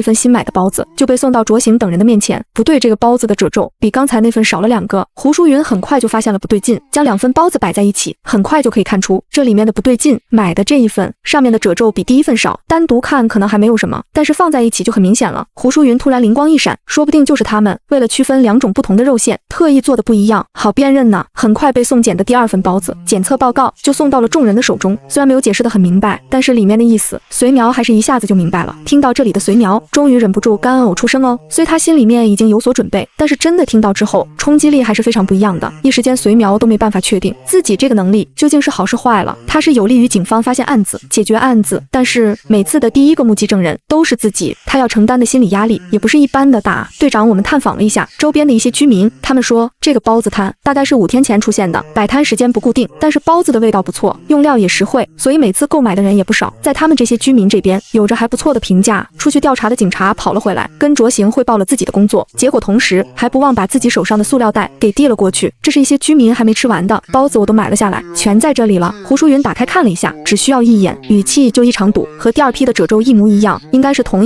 份新买的包子就被送到卓行等人的面前。不对，这个包子的褶皱比刚才那份少了2个。胡淑云很快就发现了不对劲，将2份包子摆在一起，很快就可以看出这里面的不对劲。买的这一份上面的褶皱比第一份少，单独看可能还没有什么，但是放在一起就很明显了。胡淑云突然灵光一闪，说不定就是他们为了区分2种不同的肉馅，特意做的不一样，好辨认呢。很快被送检的第2份包子检测报告就送到了众人的手中，虽然没有解释得很明白，但是里面的意思隋苗还是一下子就明白了。听到这里的隋苗终于忍不住干呕出声哦。虽他心里面已经有所准备，但是真的听到之后冲击力还是非常不一样的。一时间隋苗都没办法确定自己这个能力究竟是好是坏了。他是有利于警方发现案子、解决案子，但是每次的第一个目击证人都是自己，他要承担的心理压力也不是一般的大。队长，我们探访了一下周边的一些居民，他们说这个包子摊大概是5天前出现的，摆摊时间不固定，但是包子的味道不错，用料也实惠，所以每次购买的人也不少，在他们这些居民这边有着还不错的评价。出去调查的警察跑了回来，跟卓行汇报了自己的工作，结果同时还不忘把自己手上的塑料袋给递了过去。这是一些居民还没吃完的包子，我都买了下来，全在这里了。胡淑云打开看了一下，只需要一眼，语气就一场赌，和第2批的褶皱一模一样，应该是同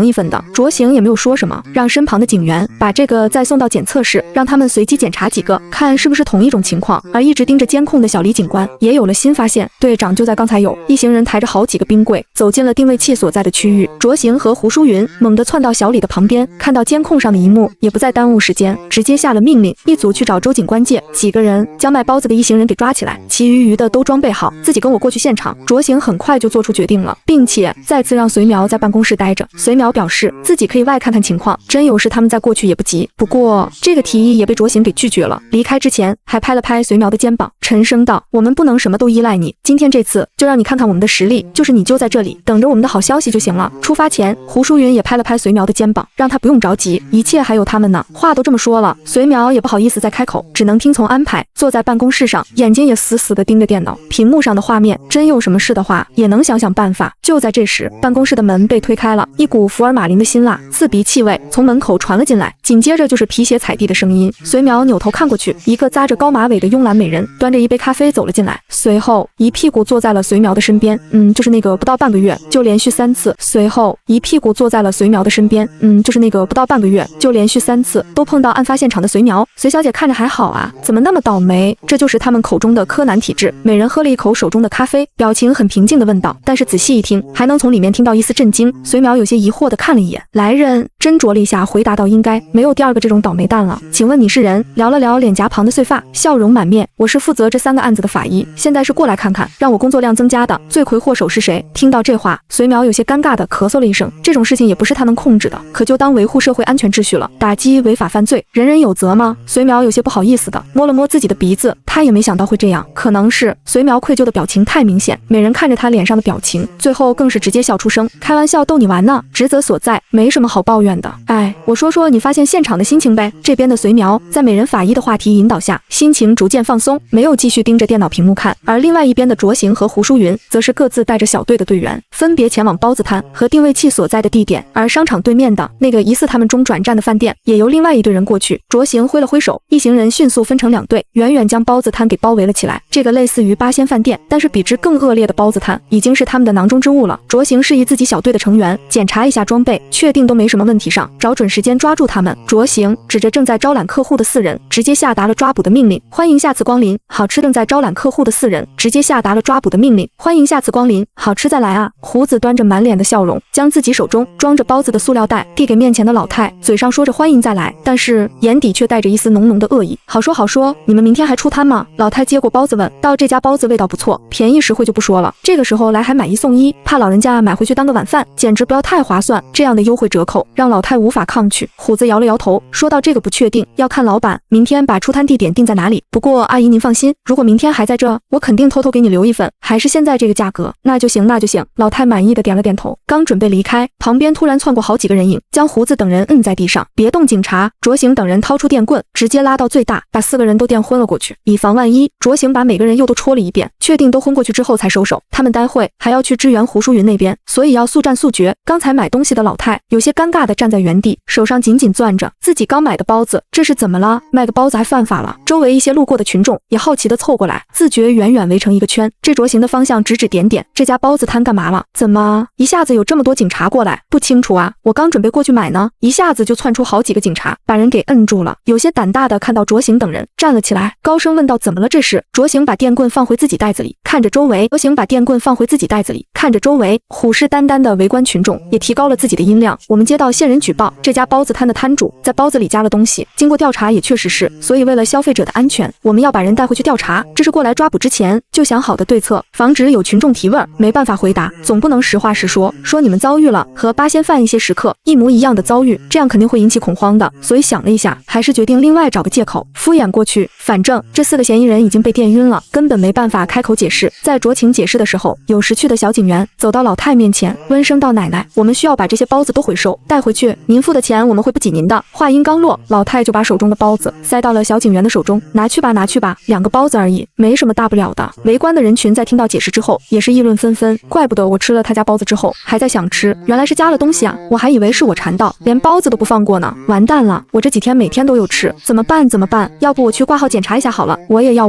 一份的。卓行也没有说什么，让身旁的警员把这个再送到检测室，让他们随机检查几个，看是不是同一种情况。而一直盯着监控的小李警官也有了新发现，队长，就在刚才有一行人抬着好几个冰柜走进了定位器所在的区域。卓行和胡淑云猛地窜到小李的旁边，看到监控上的一幕，也不再耽误时间，直接下了命令，一组去找周警官借。几个人将卖包子的一行人给抓起来，其余的都装备好，自己跟我过去现场。卓行很快就做出决定了，并且再次让隋苗在办公室待着。隋苗表示自己可以外看看情况，真有事他们再过去也不急。不过这个提议也被卓行给拒绝了，离开之前还拍了拍隋苗的肩膀，沉声道：我们不能什么都依赖你，今天这次就让你看看我们的实力，就是你就在这里等着我们的好消息就行了。出发前，胡淑云也拍了拍隋苗的肩膀，让他不用着急，一切还有他们呢。话都这么说了，隋苗也不好意思再开口，只能听从安排，坐在办公室上，眼睛也死死地盯着电脑屏幕上的画面，真有什么事的话也能想想办法。就在这时，办公室的门被推开了，一股福尔马林的辛辣刺鼻气味从门口传了进来，紧接着就是皮鞋踩地的声音。隋苗扭头看过去，一个扎着高马尾的慵懒美人端着一杯咖啡走了进来，随后一屁股坐在了隋苗的身边，就是那个不到半个月就连续3次，随后一屁股坐在了隋苗的身边，就是那个不到半个月就连续3次都碰到案发现场的隋苗。隋小姐看着还好啊，怎么那么倒霉？这就是他们口中的柯南体质。美人喝了一口手中的咖啡，表情很平静地问道，但是仔细一听，还能从里面听到一丝震惊。隋苗有些疑惑地看了一眼来人，斟酌了一下，回答道：应该没有第2个这种倒霉蛋了。请问你是人？聊了聊脸颊旁的碎发，笑容满面。我是负责这3个案子的法医，现在是过来看看让我工作量增加的罪魁祸首是谁。听到这话，隋苗有些尴尬地咳嗽了一声，这种事情也不是他能控制的，可就当维护社会安全秩序了，打击违法犯罪，人人有责吗？隋苗有些不好意思的摸了摸自己的鼻子，他也没想到会这样，可能是隋苗愧疚的表情太明显，美人看着他脸上的表情，最后更是直接笑出声，开玩笑逗你玩呢，职责所在，没什么好抱怨的。哎，我说说你发现现场的心情呗。这边的隋苗在美人法医的话题引导下，心情逐渐放松，没有继续盯着电脑屏幕看，而另外一边的卓行和胡淑云则是各自带着小队的队员，分别前往包子摊和定位器所在的地点，而商场对面的那个疑似他们中转站的饭店，也由另外一队人过去。卓行挥了挥手，一行人迅速分成2队，远远将包子摊给包围了起来。这个类似于八仙饭店，但是比之更恶劣的包子摊，已经是他们的囊中之物了。卓行示意自己小队的成员检查一下装备，确定都没什么问题上，找准时间抓住他们。卓行指着正在招揽客户的4人，直接下达了抓捕的命令。欢迎下次光临，好吃。正在招揽客户的4人直接下达了抓捕的命令。欢迎下次光临，好吃再来啊。胡子端着满脸的笑容，将自己手中装着包子的塑料袋递给面前的老太，嘴上说着欢迎再来，但是眼底却带着一丝浓浓的恶意。好说好说，你们明天还出摊吗？老太接过包子问道。这家包子味道不错，便宜实惠就不说了，这个时候来还买1送1，怕老人家买回去当个晚饭，简直不要太划算。这样的优惠折扣让老太无法抗拒。虎子摇了摇头，说到这个不确定，要看老板明天把出摊地点定在哪里。不过阿姨您放心，如果明天还在这，我肯定偷偷给你留一份，还是现在这个价格。那就行那就行。老太满意的点了点头，刚准备离开，旁边突然窜过好几个人影，将胡子等人摁在地上。别动警察！卓行等人掏出电棍，直接拉到最大，把4个人都电昏了过去。以防万一，卓行把每个人又都戳了一遍，确定都昏过去之后才收手。他们待会还要去支援胡淑云那边，所以要速战速决。刚才买东西的老太有些尴尬地站在原地，手上紧紧攥着自己刚买的包子，这是怎么了？卖个包子还犯法了？周围一些路过的群众也好奇地凑过来，自觉远远围成一个圈，这着行的方向指指点点，这家包子摊干嘛了？怎么一下子有这么多警察过来？不清楚啊，我刚准备过去买呢，一下子就窜出好几个警察，把人给摁住了。有些胆大的看到着行等人站了起来，高声问道：怎么了？这是？着行把电棍放回自己袋子里，看着周围。着行把电棍放回自己袋子里，看着周围。虎视眈眈的围观群众也提高了自己的音量。我们接到线人举报，这家包子摊的摊主在包子里加了东西，经过调查也确实是，所以为了消费者的安全，我们要把人带回去调查。这是过来抓捕之前就想好的对策，防止有群众提问没办法回答，总不能实话实说，说你们遭遇了和八仙饭一些时刻一模一样的遭遇，这样肯定会引起恐慌的。所以想了一下，还是决定另外找个借口敷衍过去。反正这4个嫌疑人已经被电晕了，根本没办法开口解释。在酌情解释的时候，有识趣的小警员走到老太面前，温声道：奶奶，我们需要把这些包子都回收带回去，您付的钱我们会不给您的。话音刚落，老太就把手中的包子塞到了小警员的手中，拿去吧，拿去吧，2个包子而已，没什么大不了的。围观的人群在听到解释之后也是议论纷纷，怪不得我吃了他家包子之后还在想吃，原来是加了东西啊，我还以为是我馋到连包子都不放过呢，完蛋了，我这几天每天都有吃，怎么办？要不我去挂号检查一下好了。我也要。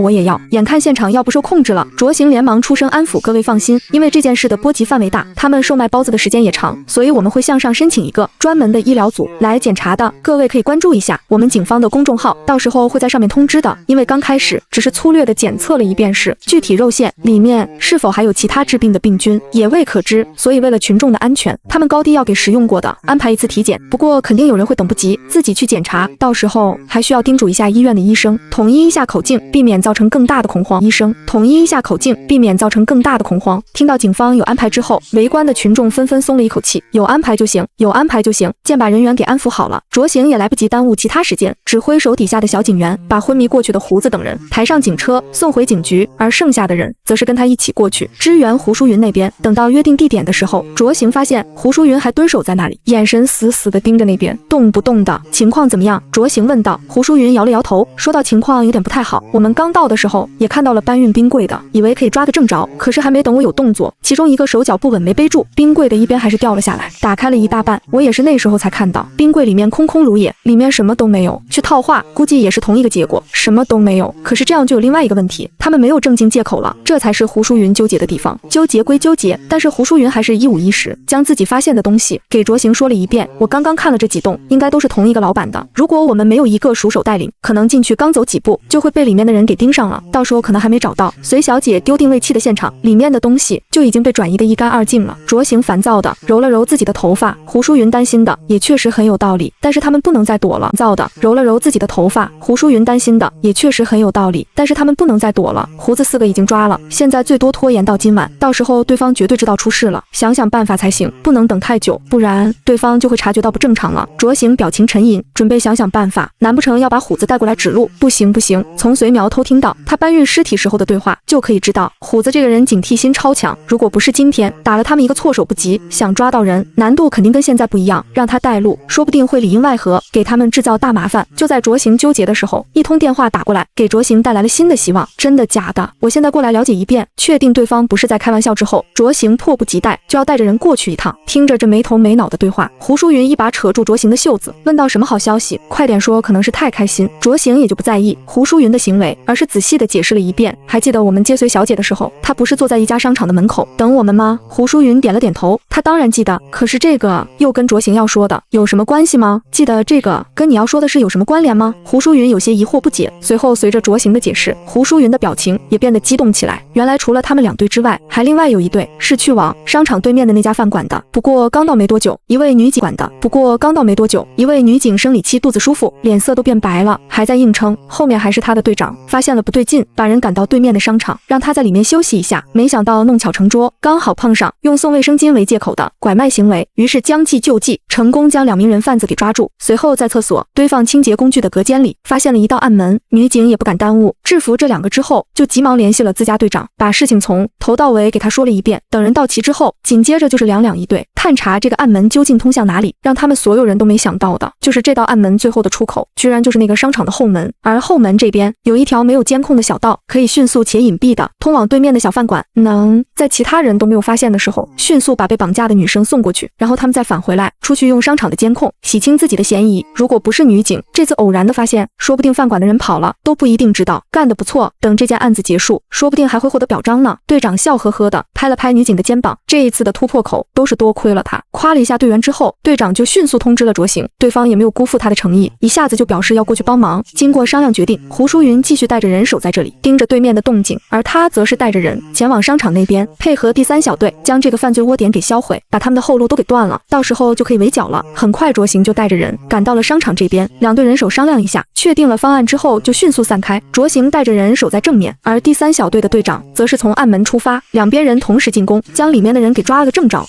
眼看现场要不受控制了，着行连忙出声安抚各位放心，因为这件事的波及范围大，他们售卖包子的时间也长，所以我们会向上申请一个专门的医疗组来检查的，各位可以关注一下我们警方的公众号，到时候会在上面通知的。因为刚开始只是粗略的检测了一遍是具体肉馅里面是否还有其他致病的病菌也未可知，所以为了群众的安全，他们高低要给食用过的安排一次体检。不过肯定有人会等不及自己去检查，到时候还需要叮嘱一下医院的医生，统一一下口径，避免造成更大的恐慌。医生统一一下口径，避免造成更大的恐慌。听到警方有安排之后，围观的群众纷纷松了一口气，有安排就行，有安排就行。见把人员给安抚好了，着行也来不及耽误其他时间，指挥手底下的小警员把昏迷过去的胡子等人抬上警车送回警局，而剩下的人则是跟他一起过去支援胡淑云那边。等到约定地点的时候，着行发现胡淑云还蹲守在那里，眼神死死地盯着那边，动不动的。情况怎么样？着行问道。胡淑云摇了摇头，说到情况有点不太好，我们刚到的时候也看到了搬运冰柜的，以为可以抓个正着，可是还没等我有动作，其中一个手脚不稳没背住，冰柜的一边还是掉了下来，打开了一大半。我也是那时候才看到，冰柜里面空空如也，里面什么都没有。去套话估计也是同一个结果，什么都没有。可是这样就有另外一个问题，他们没有正经借口了，这才是胡淑云纠结的地方。纠结归纠结，但是胡淑云还是一五一十将自己发现的东西给着行说了一遍。我刚刚看了这几栋，应该都是同一个老板的，如果我们没有一个熟手带领，可能进去刚走几步就会被里面的人给盯上了，到时候可能还没找到随小姐丢定位器的现场，里面的东西就已经被转移得一干二净了。着行烦躁的揉了揉自己的头发，胡淑云担心的也确实很有道理，但是他们不能再躲了。躁的揉了揉自己的头发，胡淑云担心的也确实很有道理，但是他们不能再躲了。胡子4个已经抓了，现在最多拖延到今晚，到时候对方绝对知道出事了，想想办法才行，不能等太久，不然对方就会察觉到不正常了。着行表情沉吟，准备想想办法，难不成要把虎子带过来指路？不行，从随苗偷听到他搬运尸体时候的对话，就可以知道虎子这个人警惕心超强，如果不是今天打了他们一个措手不及，想抓到人难度肯定跟现在不一样，让他带路说不定会里应外合，给他们制造大麻烦。就在着行纠结的时候，一通电话打过来，给着行带来了新的希望。真的假的？我现在过来了解一遍，确定对方不是在开玩笑之后，着行迫不及待就要带着人过去一趟。听着这没头没脑的对话，胡淑云一把扯住着行的袖子，问到什么好消息？快点说，可能是太开心。着行也就不在意胡淑云的行为，而是仔细的解释了一遍。还记得我们接随小姐的时候，她不是坐在一家商场的门口等我们吗？胡淑云点了点头，她当然记得，可是这个又跟着行要说的有什么关系吗？记得这个跟你要说的是有什么关联吗？胡淑云有些疑惑不解，随后随着着行的解释，胡淑云的表情也变得激动起来。原来除了他们2对之外，还另外有一对是去往商场对面的那家饭馆的，不过刚到没多久，一位女警生理期肚子舒服，脸色都变白了，还在硬撑。后面还是他的队长发现了不对劲，把人赶到对面的商场，让他在里面休息一下。没想到弄巧成拙，刚好碰上用送卫生巾为借口的拐卖行为，于是将计就计，成功将2名人贩子给抓住。随后在厕所堆放清洁工具的隔间里发现了一道暗门，女警也不敢耽误，制服这2个之后，就急忙联系了自家队长，把事情从头到尾给他说了一遍。等人到齐之后，紧接着就是2两一对。探查这个暗门究竟通向哪里。让他们所有人都没想到的，就是这道暗门最后的出口，居然就是那个商场的后门。而后门这边有一条没有监控的小道，可以迅速且隐蔽的通往对面的小饭馆，能在其他人都没有发现的时候，迅速把被绑架的女生送过去，然后他们再返回来，出去用商场的监控洗清自己的嫌疑。如果不是女警这次偶然的发现，说不定饭馆的人跑了都不一定知道。干得不错，等这件案子结束，说不定还会获得表彰呢。队长笑呵呵的拍了拍女警的肩膀，这一次的突破口都是多亏了他。夸了一下队员之后，队长就迅速通知了卓行，对方也没有辜负他的诚意，一下子就表示要过去帮忙。经过商量决定，胡淑云继续带着人守在这里，盯着对面的动静，而他则是带着人前往商场那边，配合第3小队将这个犯罪窝点给销毁，把他们的后路都给断了，到时候就可以围剿了。很快卓行就带着人赶到了商场这边，两队人手商量一下，确定了方案之后就迅速散开。卓行带着人守在正面，而第3小队的队长则是从暗门出发，两边人同时进攻，将里面的人给抓了个正着。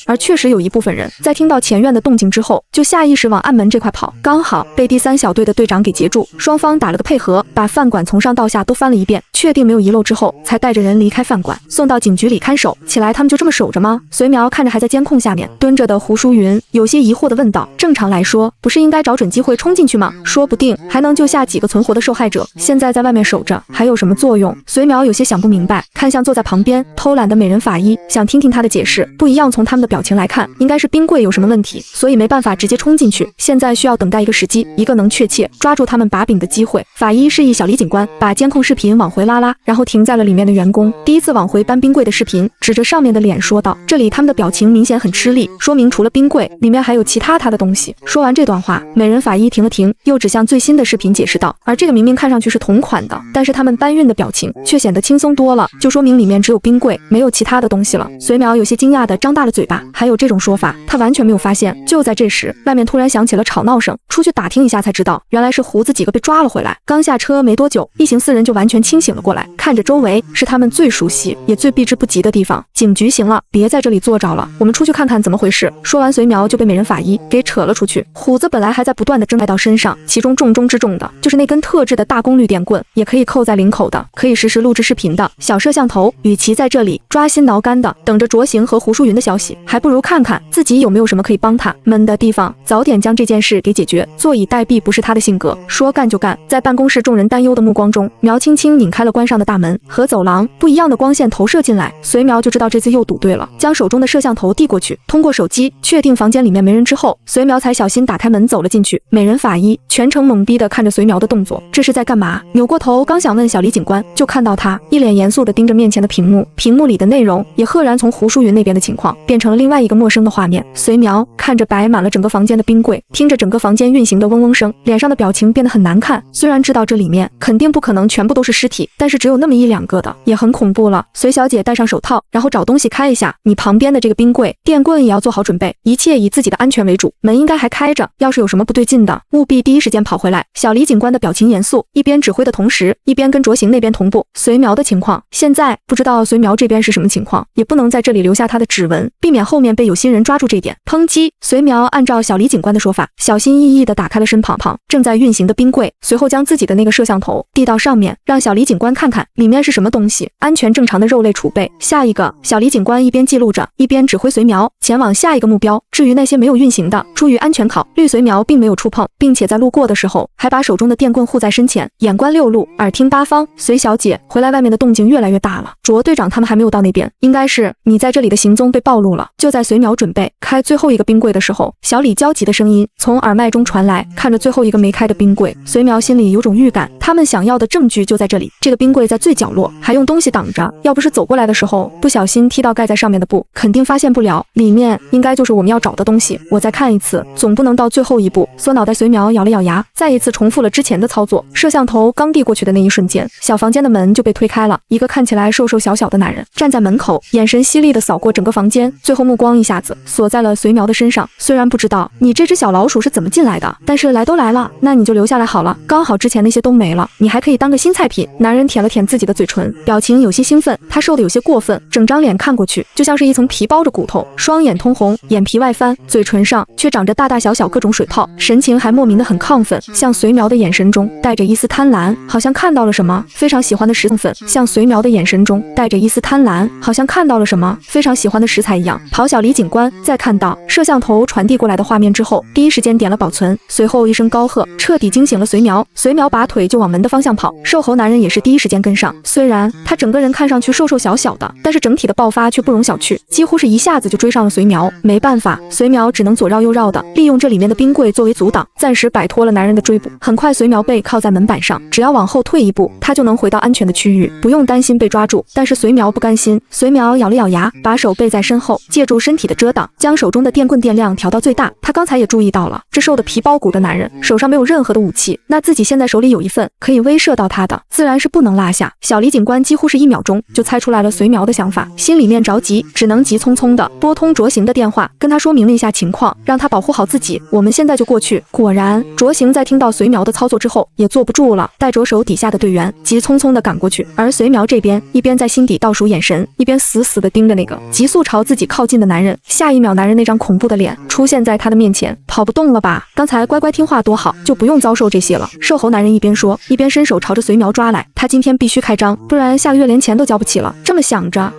而确实有一部分人在听到前院的动静之后，就下意识往暗门这块跑，刚好被第3小队的队长给截住。双方打了个配合，把饭馆从上到下都翻了一遍，确定没有遗漏之后，才带着人离开饭馆，送到警局里看守起来。他们就这么守着吗？随苗看着还在监控下面蹲着的胡淑云，有些疑惑地问道：正常来说，不是应该找准机会冲进去吗？说不定还能救下几个存活的受害者，现在在外面守着还有什么作用？随苗有些想不明白，看向坐在旁边偷懒的美人法医，想听听他的解释。不一样，从他们的表情来看，应该是冰柜有什么问题，所以没办法直接冲进去，现在需要等待一个时机，一个能确切抓住他们把柄的机会。法医示意小李警官把监控视频往回拉，然后停在了里面的员工第一次往回搬冰柜的视频，指着上面的脸说道：这里他们的表情明显很吃力，说明除了冰柜里面还有其他的东西。说完这段话，美人法医停了停，又指向最新的视频解释道：而这个明明看上去是同款的，但是他们搬运的表情却显得轻松多了，就说明里面只有冰柜，没有其他的东西了。随苗有些惊讶的张大了嘴巴，还有这种说法，他完全没有发现。就在这时，外面突然响起了吵闹声，出去打听一下才知道，原来是胡子几个被抓了回来。刚下车没多久，一行4人就完全清醒了过来，看着周围，是他们最熟悉也最避之不及的地方。警局行了，别在这里坐着了，我们出去看看怎么回事。说完，随苗就被美人法医给扯了出去。虎子本来还在不断的挣带到身上，其中重中之重的就是那根特制的大功率电棍，也可以扣在领口的，可以实时录制视频的小摄像头。与其在这里抓心挠肝的等着卓行和胡淑云的消息，还不如看看自己有没有什么可以帮他们的地方，早点将这件事给解决。坐以待毙不是他的性格，说干就干。在办公室众人担忧的目光中，苗轻轻拧开了关上的大门和走廊，不一样的光线投射进来，随苗就知道这次又赌对了，将手中的摄像头递过去，通过手机确定房间里面没人之后，随苗才小心打开门走了进去。美人法医全程懵逼的看着随苗的动作，这是在干嘛？扭过头刚想问小李警官，就看到他一脸严肃的盯着面前的屏幕，屏幕里的内容也赫然从胡淑云那边的情况变成了另外一个陌生的画面。随苗看着摆满了整个房间的冰柜，听着整个房间运行的嗡嗡声，脸上的表情变得很难看。虽然知道这里面肯定不可能全部都是尸体，但是只有那么1-2个的也很恐怖了。随小姐戴上手套，然后找东西开一下你旁边的这个冰柜，电棍也要做好准备，一切以自己的安全为主，门应该还开着，要是有什么不对劲的，务必第一时间跑回来。小李警官的表情严肃，一边指挥的同时，一边跟卓行那边同步随苗的情况。现在不知道随苗这边是什么情况，也不能在这里留下他的指纹，避免后面被有心人抓住这一点。抨击！随苗按照小李警官的说法，小心翼翼地打开了身旁正在运行的冰柜，随后将自己的那个摄像头递到上面，让小李警官看看里面是什么东西。安全正常的肉类储备。下一个，小李警官一边记录着，一边指挥随苗前往下一个目标。至于那些没有运行的，出于安全考虑，随苗并没有触碰，并且在路过的时候还把手中的电棍护在身前，眼观六路，耳听八方。随小姐回来，外面的动静越来越大了。卓队长他们还没有到那边，应该是你在这里的行踪被暴露了。就在随苗准备开最后一个冰柜的时候，小李焦急的声音从耳麦中传来。看着最后一个没开的冰柜，随苗心里有种预感，他们想要的证据就在这里。这个冰柜在最角落，还用东西挡着，要不是走过来的时候不小心踢到盖在上面的布，肯定发现不了。里面应该就是我们要找的东西。我再看一次，总不能到最后一步。缩脑袋，随苗咬了咬牙，再一次重复了之前的操作。摄像头刚递过去的那一瞬间，小房间的门就被推开了，一个看起来瘦瘦小小的男人站在门口，眼神犀利地扫过整个房间，最后目光一下子锁在了随苗的身上。虽然不知道你这只小老鼠是怎么进来的，但是来都来了，那你就留下来好了，刚好之前那些都没了，你还可以当个新菜品。男人舔了舔自己的嘴唇，表情有些兴奋，他瘦得有些过分，整张脸看过去就像是一层皮包着骨头，双眼通红，眼皮外翻，嘴唇上却长着大大小小各种水泡，神情还莫名的很亢奋，像随苗的眼神中带着一丝贪婪，好像看到了什么非常喜欢的食粉，像随苗的眼神中带着一丝贪婪，好像看到到了什么非常喜欢的食材一样。跑小李警官在看到摄像头传递过来的画面之后，第一时间点了保存，随后一声高喝，彻底惊醒了随苗。随苗拔腿就往门的方向跑，瘦猴男人也是第一时间跟上。虽然他整个人看上去瘦瘦小小的，但是整体的爆发却不容小觑，几乎是一下子就追上了随苗。没办法，随苗只能左绕右绕的，利用这里面的冰柜作为阻挡，暂时摆脱了男人的追捕。很快，随苗背靠在门板上，只要往后退一步，他就能回到安全的区域，不用担心被抓住。但是随苗不甘心，随苗咬了咬牙，把手背在身后，借助身体的遮挡，将手中的电棍电量调到最大。他刚才也注意到了，这瘦的皮包骨的男人手上没有任何的武器，那自己现在手里有一份可以威慑到他的，自然是不能落下。小李警官几乎是1秒钟就猜出来了随苗的想法，心里面着急，只能急匆匆的拨通卓行的电话，跟他说明了一下情况，让他保护好自己，我们现在就过去。果然，卓行在听到随苗的操作之后也坐不住了，带着手底下的队员急匆匆的赶过去。而随苗这边一边在心底倒数眼神，一边死死的盯着那个急速朝自己靠近的男人。下一秒，男人那张恐怖的脸出现在他的面前。跑不动了吧？刚才乖乖听话多好，就不用遭受这些了。瘦猴男人一边说，一边伸手朝着随苗抓来。他今天必须开张，不然下个月连钱都交不起了。这么想着，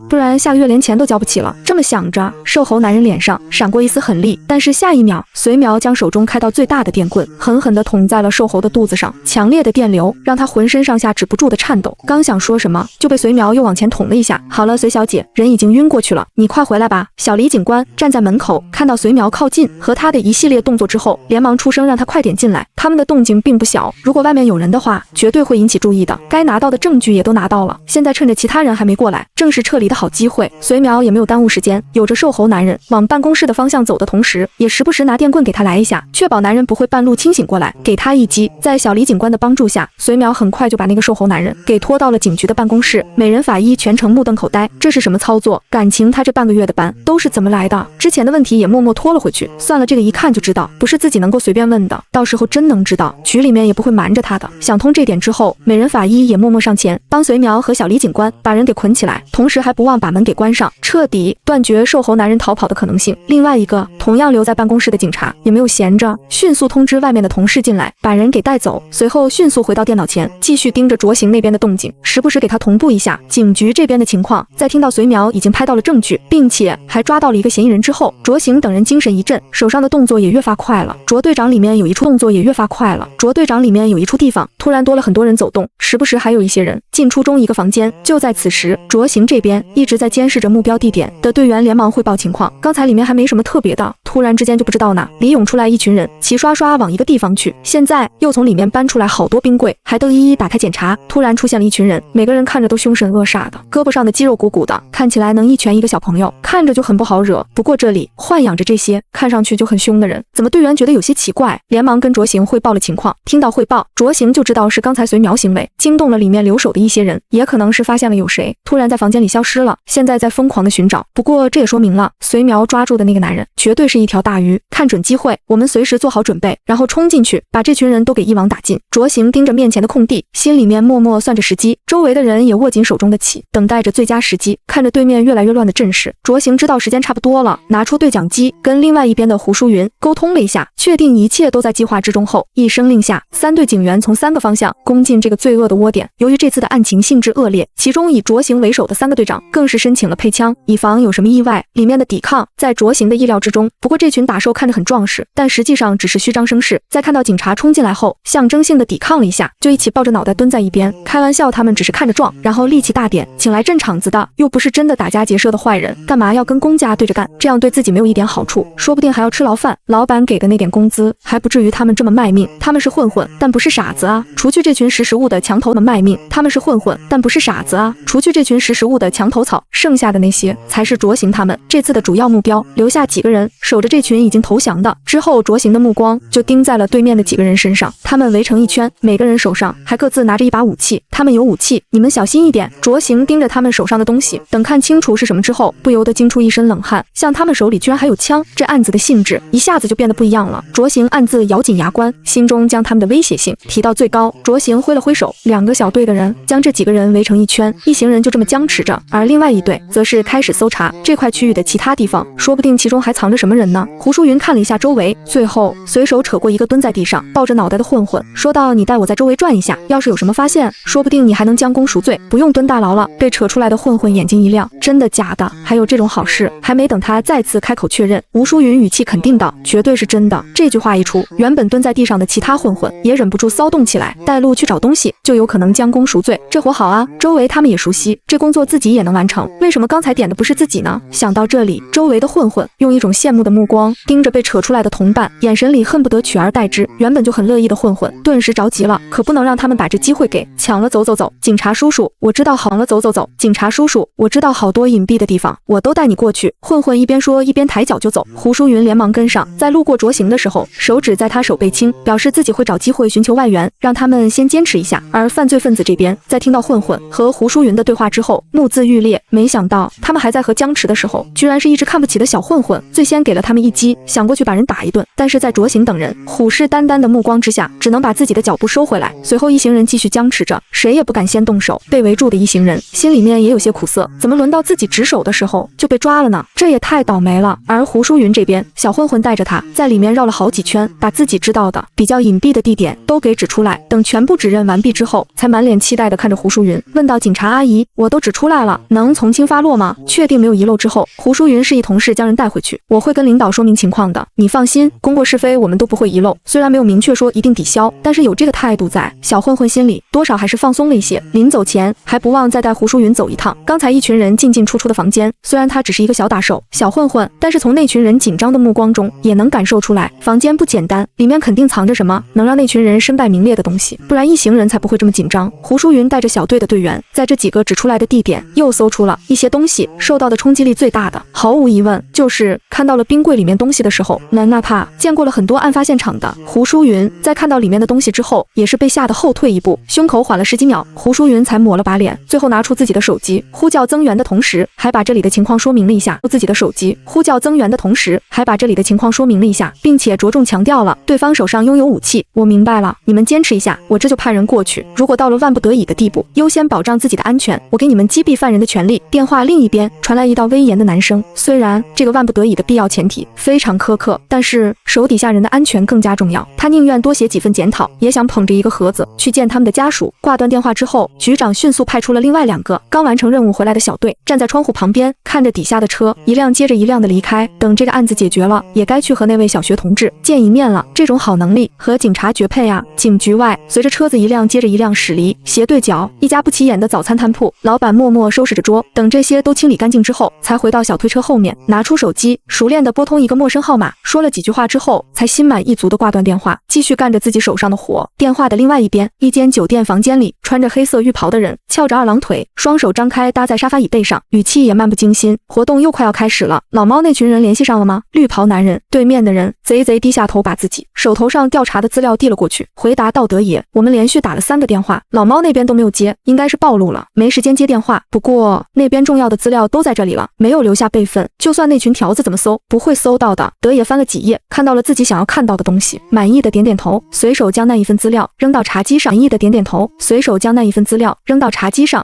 不然下个月连钱都交不起了。这么想着，瘦猴男人脸上闪过一丝狠厉，但是下一秒，随苗将手中开到最大的电棍狠狠地捅在了瘦猴的肚子上，强烈的电流让他浑身上下止不住的颤抖。刚想说什么，就被随苗又往前捅了一下。好了，随小姐，人已经晕过去了，你快回来吧。小李警官站在门口，看到随苗靠近和他的一系列动作之后，连忙出声让他快点进来。他们的动静并不小，如果外面有人的话，绝对会引起注意的。该拿到的证据也都拿到了，现在趁着其他人还没过来，正是撤离的好机会。随苗也没有耽误时间，有着瘦猴男人往办公室的方向走的同时，也时不时拿电棍给他来一下，确保男人不会半路清醒过来，给他一击。在小李警官的帮助下，随苗很快就把那个瘦猴男人给拖到了警局的办公室。美人法医全程目瞪口呆，这是什么操作？感情他这半个月的班都是怎么来的？之前的问题也默默拖了回去。算了，这个一看就知道不是自己能够随便问的，到时候真能知道，局里面也不会瞒着他的。想通这点之后，美人法医也默默上前帮随苗和小李警官把人给捆起来，同时还不忘把门给关上，彻底断绝瘦猴男人逃跑的可能性。另外一个同样留在办公室的警察也没有闲着，迅速通知外面的同事进来，把人给带走，随后迅速回到电脑前，继续盯着卓行那边的动静，时不时给他同步一下警局这边的情况。在听到随苗已经拍到了证据，并且还抓到了一个嫌疑人之后，卓行等人精神一振，手上的动作也越发快了。卓队长里面有一处动作也越发快了，卓队长里面有一处地方突然多了很多人走动，时不时还有一些人进出中一个房间。就在此时，卓行这边一直在监视着目标地点的队员连忙汇报情况，刚才里面还没什么特别的，突然之间就不知道哪里涌出来一群人，齐刷刷往一个地方去，现在又从里面搬出来好多冰柜，还都一一打开检查。突然出现了一群人，每个人看着都凶神恶煞的，胳膊上的肌肉鼓鼓的，看起来能一拳一个小朋友，看着就很不好惹。不过这里豢养着这些看上去就很凶的人，怎么队员觉得有些奇怪，连忙跟卓行汇报了情况。听到汇报，卓行就知道是刚才随苗行为惊动了里面留守的一些人，也可能是发现了有谁突然在房间里消失了，现在在疯狂的寻找。不过这也说明了随苗抓住的那个男人绝对是一条大鱼，看准机会，我们随时做好准备，然后冲进去把这群人都给一网打尽。卓行盯着面前的空地，心里面默默算着时机，周围的人也握紧手中的棋，等待着最佳时机。看着对面越来越乱的阵势，卓行知道时间差不多了，拿出对讲机跟另外一边的胡淑云沟通了一下，确定一切都在计划之中后，一声令下，3队警员从3个方向攻进这个罪恶的窝点。由于这次的案情性质恶劣，其中以卓行为首的3个队长更是申请了配枪，以防有什么意外。里面的抵抗在卓行的意料之中，不过这群打手看着很壮实，但实际上只是虚张声势。在看到警察冲进来后，象征性的抵抗了一下，就一起抱着脑袋蹲在一边。开玩笑，他们只是看着壮，然后力气大点，请来镇场子的又不是真的打家劫舍的坏人，干嘛要跟公家对着干？这样对自己没有一点好处，说不定还要吃牢饭，老板给的那点工资还不至于他们这么卖命。他们是混混，但不是傻子啊！除去这群识时务的墙头们卖命，他们是混混，但不是傻子啊！除去这群识时务的墙头草，剩下的那些才是卓行他们这次的主要目标。留下几个人守着这群已经投降的，之后卓行的目光就盯在了对面的几个人身上。他们围成一圈，每个人手上还各自拿着一把武器，他们有武器，你们小心一点。卓行盯着他们手上的东西，等看清楚是什么之后，不由得惊出一身冷汗。像他们手里居然还有枪，这案子的性质一下子就变得不一样了。卓行暗自咬紧牙关，心中将他们的威胁性提到最高。卓行挥了挥手，2个小队的人将这几个人围成一圈，一行人就这么僵持着，而另外一队则是开始搜查这块区域的其他地方，说不定其中还藏着什么人呢。胡淑云看了一下周围，最后随手扯过一个蹲在地上抱着脑袋的混混，说道：“你带我在周围转一下，要是有什么发现，说不定你还能将功赎罪，不用蹲大牢了。”被扯出来的混混眼眼睛一亮，真的假的？还有这种好事？还没等他再次开口确认，吴淑云语气肯定道：“绝对是真的。”这句话一出，原本蹲在地上的其他混混也忍不住骚动起来。带路去找东西，就有可能将功赎罪，这活好啊！周围他们也熟悉，这工作自己也能完成，为什么刚才点的不是自己呢？想到这里，周围的混混用一种羡慕的目光盯着被扯出来的同伴，眼神里恨不得取而代之。原本就很乐意的混混顿时着急了，可不能让他们把这机会给抢了。走走走，警察叔叔，我知道好了。走走走，警察叔叔，我知道好多隐蔽的地方，我都带你过去。混混一边说一边抬脚就走，胡淑云连忙跟上，在路过卓行的时候，手指在他手背轻，表示自己会找机会寻求外援，让他们先坚持一下。而犯罪分子这边在听到混混和胡淑云的对话之后，怒自欲裂。没想到他们还在和僵持的时候，居然是一直看不起的小混混最先给了他们一击，想过去把人打一顿，但是在卓行等人虎视眈眈的目光之下，只能把自己的脚步收回来。随后一行人继续僵持着，谁也不敢先动手。被围住的一行人心里面也有些苦涩，怎么轮到自己值守的时候就被抓了呢？这也太倒霉了。而胡淑云这边，小混混带着他在里面绕了好几圈，把自己知道的比较隐蔽的地点都给指出来。等全部指认完毕之后，才满脸期待地看着胡淑云，问道：“警察阿姨，我都指出来了，能从轻发落吗？”确定没有遗漏之后，胡淑云示意同事将人带回去，我会跟领导说明情况的，你放心，功过是非我们都不会遗漏。虽然没有明确说一定抵消，但是有这个态度在，小混混心里多少还是放松了一些。临走前还不忘再带胡淑云走一趟。刚才一群人进进出出的房间，虽然他只是一个小打手、小混混，但是从那群人紧张的目光中也能感受出来，房间不简单，里面肯定藏着什么能让那群人身败名裂的东西，不然一行人才不会这么紧张。胡淑云带着小队的队员，在这几个指出来的地点又搜出了一些东西，受到的冲击力最大的，毫无疑问就是看到了冰柜里面东西的时候，哪怕见过了很多案发现场的胡淑云，在看到里面的东西之后，也是被吓得后退一步，胸口缓了10几秒，胡淑云才抹了把脸，最后拿出自己的手机，呼叫增援的同时，还把这里的情况说明了一下。自己的手机呼叫增援的同时，还把这里的情况说明了一下，并且着重强调了对方手上拥有武器。我明白了，你们坚持一下，我这就派人过去。如果到了万不得已的地步，优先保障自己的安全，我给你们击毙犯人的权利。电话另一边传来一道威严的男声，虽然这个万不得已的必要前提非常苛刻，但是手底下人的安全更加重要。他宁愿多写几份检讨，也想捧着一个盒子去见他们的家属。挂断电话之后，局长迅速派出了另外2个刚完成任务回来的小队，站在窗户旁边看着底下的车一辆接着一辆的离开。等这个案子解决了，也该去和那位小学同志见一面了。这种好能力和警察绝配啊！警局外，随着车子一辆接着一辆驶离，斜对角一家不起眼的早餐摊铺，老板默默收拾着桌，等这些都清理干净之后，才回到小推车后面，拿出手机，熟练地拨通一个陌生号码，说了几句话之后，才心满意足地挂断电话，继续干着自己手上的活。电话的另外一边，一间酒店房间里，穿着黑色浴袍的人翘着2郎腿，双手张开搭在沙发椅背上，语气也漫不经心。活动又快要开始了，老猫那群人联系上了吗？绿袍男人对面的人贼低下头，把自己手头上调查的资料递了过去，回答道：“德爷，我们连续打了3个电话，老猫那边都没有接，应该是暴露了，没时间接电话。不过那边重要的资料都在这里了，没有留下备份，就算那群条子怎么搜，不会搜到的。”德爷翻了几页，看到了自己想要看到的东西，满意的点点头，随手将那一份资料扔到茶几上，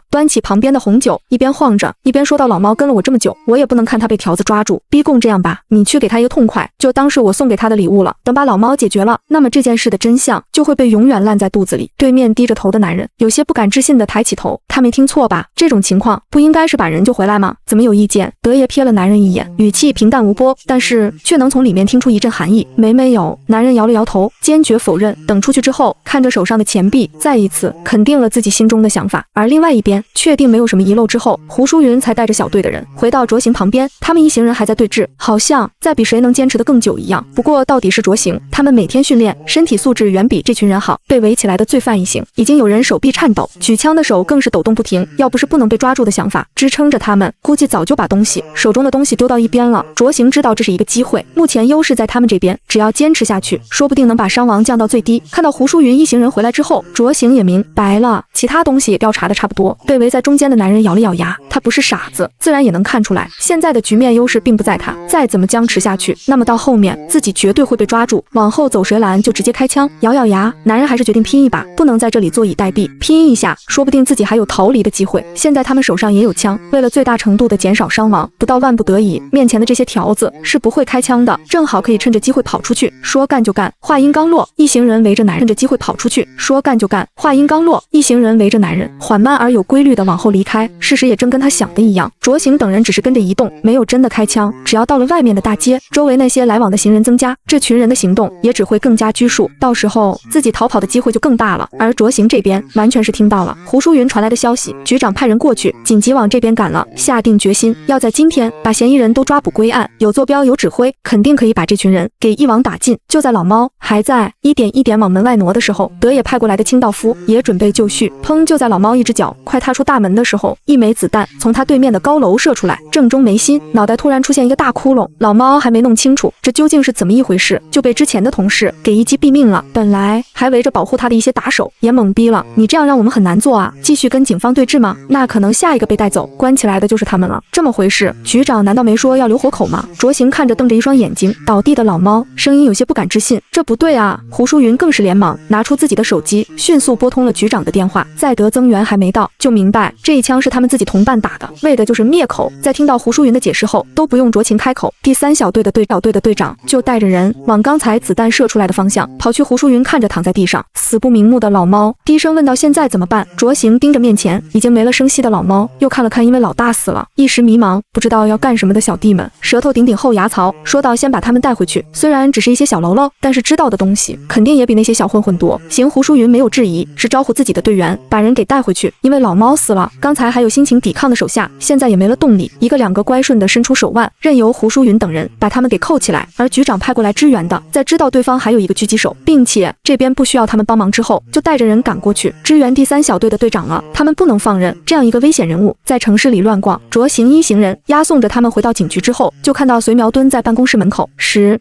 端起旁边的红酒，一边晃着，一边说到：“老猫跟了我这么久，我也不能看他被条子抓住逼供，这样吧，你去给他一个痛快，就当是我送给他的礼物了。等把老猫解决了，那么这件事的真相就会被永远烂在肚子里。”对面低着头的男人有些不敢置信地抬起头，他没听错吧？这种情况不应该是把人救回来吗？怎么有意见？德爷瞥了男人一眼，语气平淡无波，但是却能从里面听出一阵寒意。没有。男人摇了摇头，坚决否认。等出去之后，看着手上的钱币，再一次肯定了自己心中的想法。而另外一边，确定没有什么遗漏之后，胡淑云才带着小队的人回到卓行旁边，他们一行人还在对峙，好像在比谁能坚持得更久一样。不过到底是卓行，他们每天训练，身体素质远比这群人好。被围起来的罪犯一行，已经有人手臂颤抖，举枪的手更是抖动不停。要不是不能被抓住的想法支撑着他们，估计早就把手中的东西丢到一边了。卓行知道这是一个机会，目前优势在他们这边，只要坚持下去，说不定能把伤亡降到最低。看到胡淑云一行人回来之后，卓行也明白了，其他东西也调查的差不多。被围在中间的男人咬了咬牙，他不是傻子，自然也能看出来，现在的局面优势并不在他，再怎么僵持下去，那么到后面自己绝对会被抓住，往后走谁拦就直接开枪。咬咬牙，男人还是决定拼一把，不能在这里坐以待毙，拼一下，说不定自己还有逃离的机会。现在他们手上也有枪，为了最大程度的减少伤亡，不到万不得已，面前的这些条子是不会开枪的，正好可以趁着机会跑出去。说干就干，话音刚落，一行人围着男人，趁着机会跑出去。说干就干，话音刚落，一行人围着男人，缓慢而有规律的往后离开。事实也正跟他想的一样，卓行等人只是跟着移动，没有真的开枪。只要到了外面的大街，周围那些来往的行人增加，这群人的行动也只会更加拘束，到时候自己逃跑的机会就更大了。而卓行这边完全是听到了胡淑云传来的消息，局长派人过去，紧急往这边赶了，下定决心要在今天把嫌疑人都抓捕归案，有坐标有指挥，肯定可以把这群人给一网打尽。就在老猫还在一点一点往门外挪的时候，德野派过来的清道夫也准备就绪。砰！就在老猫一只脚快踏出大门的时候，一枚子弹从他对面的高楼射出来，正中眉心，脑袋突然出现一个大窟窿。老猫还没弄清楚这究竟是怎么一回事，就被之前的同事给一击毙命了。本来还围着保护他的一些打手也懵逼了，你这样让我们很难做啊！继续跟警方对峙吗？那可能下一个被带走关起来的就是他们了。这么回事，局长难道没说要留活口吗？卓行看着瞪着一双眼睛倒地的老猫，声音有些不敢置信，这不对啊！胡淑云更是连忙拿出自己的手机，迅速拨通了局长的电话。在德增援还没到，就明白这一枪是他们自己同伴打的，为的就是灭口。在听到胡淑云的解释后，都不用卓勤开口，第3小队的队长就带着人往刚才子弹射出来的方向跑去。胡淑云看着躺在地上死不瞑目的老猫，低声问道：现在怎么办？卓行盯着面前已经没了声息的老猫，又看了看因为老大死了一时迷茫不知道要干什么的小弟们，舌头顶后牙槽，说道：先把他们带回去，虽然只是一些小喽啰，但是知道的东西肯定也比那些小混混多。行，胡淑云没有质疑，是招呼自己的队员把人给带回去。因为老猫死了，刚才还有心情抵抗的手下现在也没了动力，一个两个乖顺的伸出手腕，任由胡淑云等人把他们给扣起来。而局长派过来支援的，在知道对方还有一个狙击手，并且这边不需要他们帮忙之后，就带着人赶过去支援第3小队的队长了。他们不能放任这样一个危险人物在城市里乱逛。卓行一行人押送着他们回到警局之后，就看到隋苗蹲在办公室门口，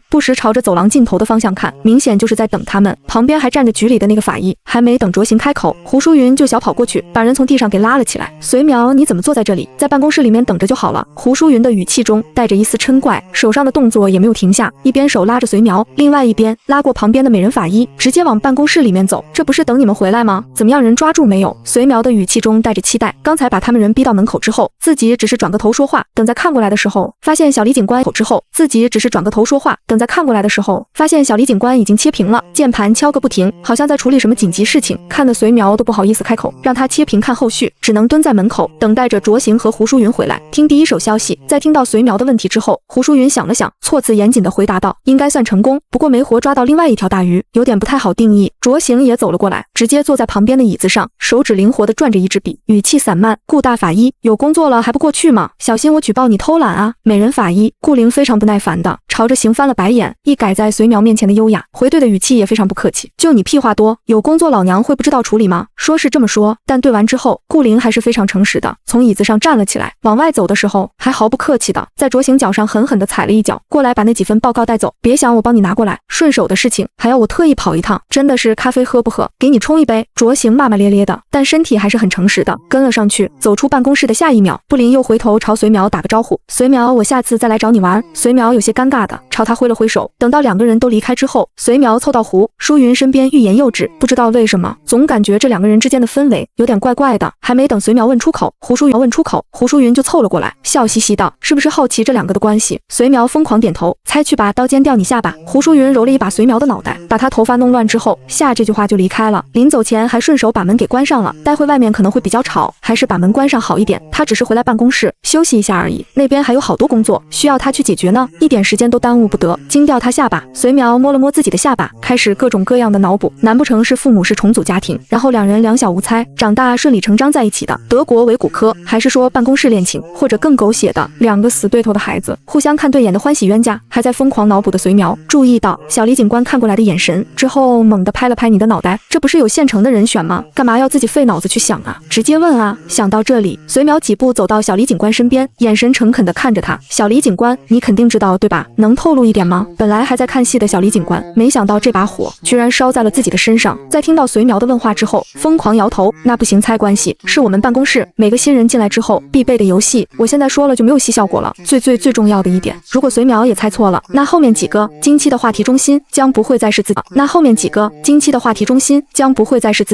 不时朝着走廊尽头的方向看，明显就是在等他们。旁边还站着局里的那个法医，还没等卓行开口，胡淑云就小跑过去把人从地上给拉了起来。隋苗，你怎么坐在这里？在办公室里面等着就好了。胡淑云的语气中带着一丝嗔怪，手上的动作也没有停下，一边手拉着隋苗，另外一边拉过旁边的美人法医，直接往办公室里面走。这不是等你们回来吗？怎么样，人抓住没有？隋苗的语气中带着期待，刚才把他们人逼到门口之后，自己只是转个头说话，等再看过来的时候，发现小李警官已经切屏了，键盘敲个不停，好像在处理什么紧急事情，看得隋苗都不好意思开口，让他切屏看后续，只能蹲在门口等待着卓行和胡淑云回来听第一手消息。在听到隋苗的问题之后，胡淑云想了想，措辞严谨地回答道：应该算成功，不过没活抓到另外一条大鱼，有点不太好定义。卓行也走了过来，直接坐在旁边的椅子上，手指灵活地转着一支笔，语气散漫：顾大法医，有工作了还不过去吗？小心我举报你偷懒啊！美人法医顾灵非常不耐烦的朝着行翻了白眼，一改在隋苗面前的优雅，回对的语气也非常不客气：就你屁话多，有工作老娘会不知道处理吗？说是这么说，但对完之后，顾灵还是非常诚实的，从椅子上站了起来，往外走的时候还毫不客气的在卓行脚上狠狠地踩了一脚，过来把那几份报告带走，别想我帮你拿过来，顺手的事情还要我特意跑一趟，真的是咖啡喝不喝，给你冲一杯。卓行骂骂咧咧的，但身体还是很诚实的跟了上去。走出办公室的下一秒，顾灵又回头朝隋苗打个招呼：隋苗，我下次再来找你玩。隋苗有些尴尬的朝他挥了挥手。等到两个人都离开之后，隋苗凑到胡淑云身边欲言又止，不知道为什么总感觉这两个人之间的氛围有点怪怪的。还没等隋苗问出口，胡淑云就凑了过来，笑嘻嘻道：是不是好奇这两个的关系？隋苗疯狂点头：猜去吧，刀尖掉你下巴。胡淑云揉了一把隋苗的脑袋，把他头发弄乱之后，下这句话就离开了。临走前还顺手把门给关上了，待会外面可能会比较吵，还是把门关上好一点。他只是回来办公室休息一下而已，那边还有好多工作需要他去解决呢，一点时间都耽误不得。惊掉他下巴，隋苗摸了摸自己的下巴，开始各种各样的脑补，难不成是父母是重组家庭，然后两人两小无猜，长大顺理成章在一起的，德国维骨科，还是说办公室恋情，或者更狗血的两个死对头的孩子互相看对眼的欢喜冤家。还在疯狂脑补的隋苗注意到小李警官看过来的眼神之后，猛地拍了拍你的脑袋，这不是有现成的人选吗？干嘛要自己费脑子去想啊？直接问啊！想到这里，隋苗几步走到小李警官身边，眼神诚恳地看着他：小李警官，你肯定知道对吧？能透露一点吗？本来还在看戏的小李警官，没想到这把火居然烧在了自己的身上。在听到隋苗的问话之后，疯狂摇头：那不行，猜关系是我们办公室每个新人进来之后必备的游戏，我现在说了就没有戏效果了。最重要的一点，如果隋苗也猜错了，那后面几个经期的话题中心将不会再是自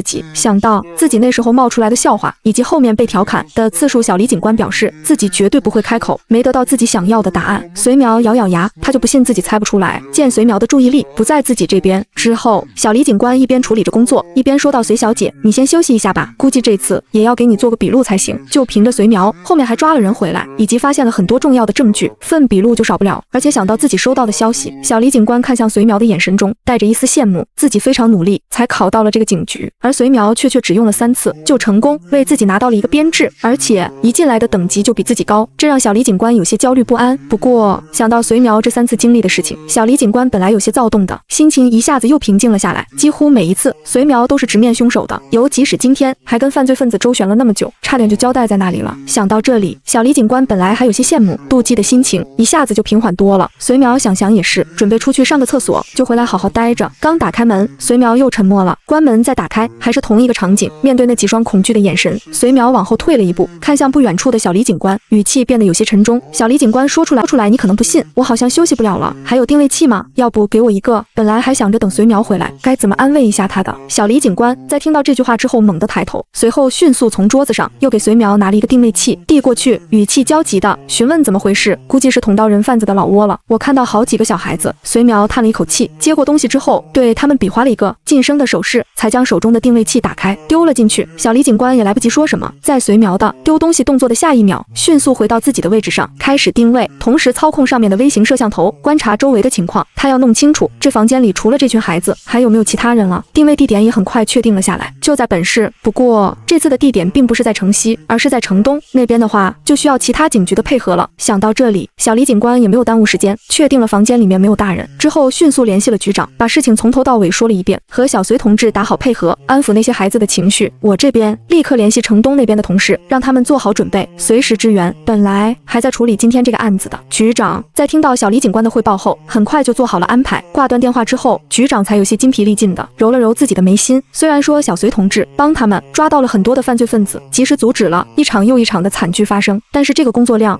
己。想到自己那时候冒出来的笑话，以及后面被调侃的次数，小李警官表示自己绝对不会开口，没得到自己想要的答案。隋苗咬咬牙，他就不信自己猜不出来。见隋苗的注意力不在自己这边之后，小李警官一边处理着工作，一边说道：隋小姐，你先休息一下吧，估计这次也要给你做个笔录才行。情，就凭着随苗，后面还抓了人回来，以及发现了很多重要的证据，份笔录就少不了。而且想到自己收到的消息，小李警官看向随苗的眼神中带着一丝羡慕，自己非常努力才考到了这个警局，而随苗却只用了3次就成功为自己拿到了一个编制，而且一进来的等级就比自己高，这让小李警官有些焦虑不安。不过想到随苗这3次经历的事情，小李警官本来有些躁动的心情一下子又平静了下来。几乎每一次随苗都是直面凶手的，即使今天还跟犯罪分子周旋了那么久，差点就交代在那里了。想到这里，小李警官本来还有些羡慕妒忌的心情一下子就平缓多了。随苗想想也是，准备出去上个厕所，就回来好好待着。刚打开门，随苗又沉默了。关门再打开，还是同一个场景。面对那几双恐惧的眼神，随苗往后退了一步，看向不远处的小李警官，语气变得有些沉重。小李警官说出来你可能不信，我好像休息不了了，还有定位器吗？要不给我一个？本来还想着等随苗回来该怎么安慰一下他的。小李警官在听到这句话之后猛地抬头，随后迅速从桌子上又给随苗拿了一个定位器递过去，语气焦急的询问怎么回事。估计是捅到人贩子的老窝了，我看到好几个小孩子。随苗叹了一口气，接过东西之后对他们比划了一个噤声的手势，才将手中的定位器打开丢了进去。小李警官也来不及说什么，在随苗的丢东西动作的下一秒，迅速回到自己的位置上开始定位，同时操控上面的微型摄像头观察周围的情况。他要弄清楚这房间里除了这群孩子还有没有其他人了。定位地点也很快确定了下来，就在本市。不过这次的地点并不是在城西，而是在城东，那边的话就需要其他警局的配合了。想到这里，小李警官也没有耽误时间，确定了房间里面没有大人之后，迅速联系了局长，把事情从头到尾说了一遍，和小隋同志打好配合，安抚那些孩子的情绪。我这边立刻联系城东那边的同事，让他们做好准备，随时支援。本来还在处理今天这个案子的局长，在听到小李警官的汇报后，很快就做好了安排。挂断电话之后，局长才有些筋疲力尽的揉了揉自己的眉心。虽然说小隋同志帮他们抓到了很多的犯罪分子，及时阻止了一场又一场的惨剧发生，但是这个工作量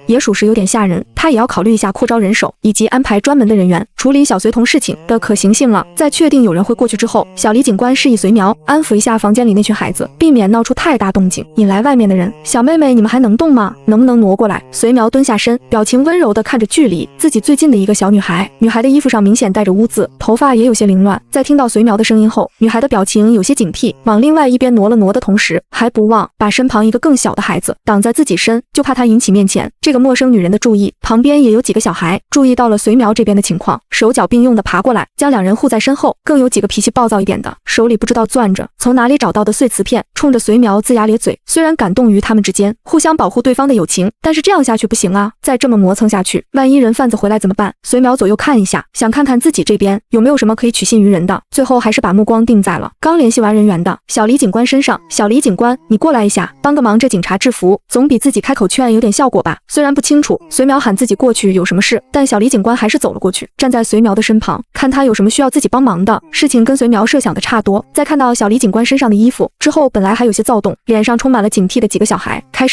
也属实有点吓人。他也要考虑一下扩招人手，以及安排专门的人员处理小隋同事情的可行性了。在确定有人会过去之后，小李警官示意随苗安抚一下房间里那群孩子，避免闹出太大动静，引来外面的人。小妹妹，你们还能动吗？能不能挪过来？随苗蹲下身，表情温柔地看着距离自己最近的一个小女孩。女孩的衣服上明显带着污渍，头发也有些凌乱。在听到随苗的声音后，女孩的表情有些警惕，往另外一边挪了挪的同时，还不忘把身旁一个更小的孩子挡在自己身，就怕她引起面前这个陌生女人的注意。旁边也有几个小孩注意到了随苗这边的情况，手脚并用的爬过来，将两人护在身后。更有几个脾气暴躁一点的，手里不知道攥着从哪里找到的碎瓷片，冲着随苗龇牙咧嘴。虽然感动于他们之间互相保护对方的友情，但是这样下去不行啊！再这么磨蹭下去，万一人贩子回来怎么办？随苗左右看一下，想看看自己这边有没有什么可以取信于人的，最后还是把目光定在了刚联系完人员的小李警官身上。小李警官，你过来一下，帮个忙，这警察制服总比自己开口劝有点效果吧？虽然不清楚随苗喊自己过去有什么事，但小李警官还是走了过去，站在随苗的身旁，看他有什么需要自己帮忙的。事情跟随苗设想的差多，在看到小李警官身上的衣服之后，本来还有些躁动，脸上充满了警惕的几个小孩开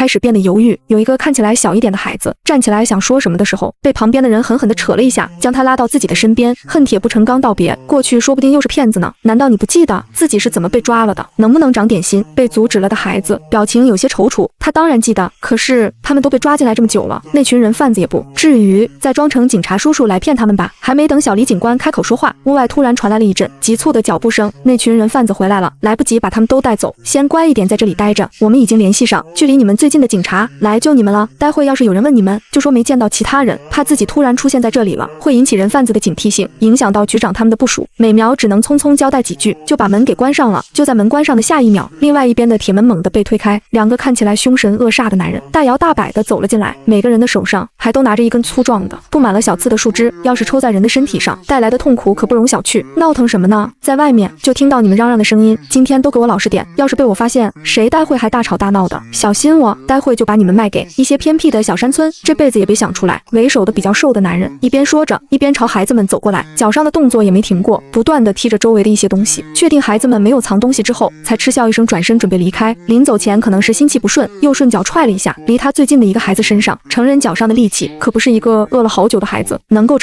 始变得犹豫。有一个看起来小一点的孩子站起来想说什么的时候，被旁边的人狠狠地扯了一下，将他拉到自己的身边。恨铁不成钢道别，过去说不定又是骗子呢。难道你不记得自己是怎么被抓了的？能不能长点心？被阻止了的孩子表情有些踌躇，他当然记得，可是他们都被抓进来这么久了，那群人贩子也不至于再装成警察叔叔来骗他们吧？还没等小李警官开口说话，屋外突然传来了一阵急促的脚步声，那群人贩子回来了，来不及把他们都带走，先乖一点在这里待着，我们已经联系上距离你们最近的警察来救你们了，待会要是有人问你们，就说没见到其他人，怕自己突然出现在这里了，会引起人贩子的警惕性，影响到局长他们的部署。美苗只能匆匆交代几句，就把门给关上了。就在门关上的下一秒，另外一边的铁门猛地被推开，两个看起来凶神恶煞的男人大摇大摆地走了进来，每个人的手上还都拿着一根粗壮的布满了小刺的树枝，要是抽在人的身体上，带来的痛苦可不容小觑。闹腾什么呢？在外面就听到你们嚷嚷的声音，今天都给我老实点，要是被我发现，谁待会还大吵大闹的，小心我待会就把你们卖给一些偏僻的小山村，这辈子也别想出来。为首的比较瘦的男人一边说着，一边朝孩子们走过来，脚上的动作也没停过，不断地踢着周围的一些东西，确定孩子们没有藏东西之后，才嗤笑一声，转身准备离开。临走前可能是心气不顺，又顺脚踹了一下离他最近的一个孩子身上。成人脚上的力气可不是一个饿了好久的孩子能够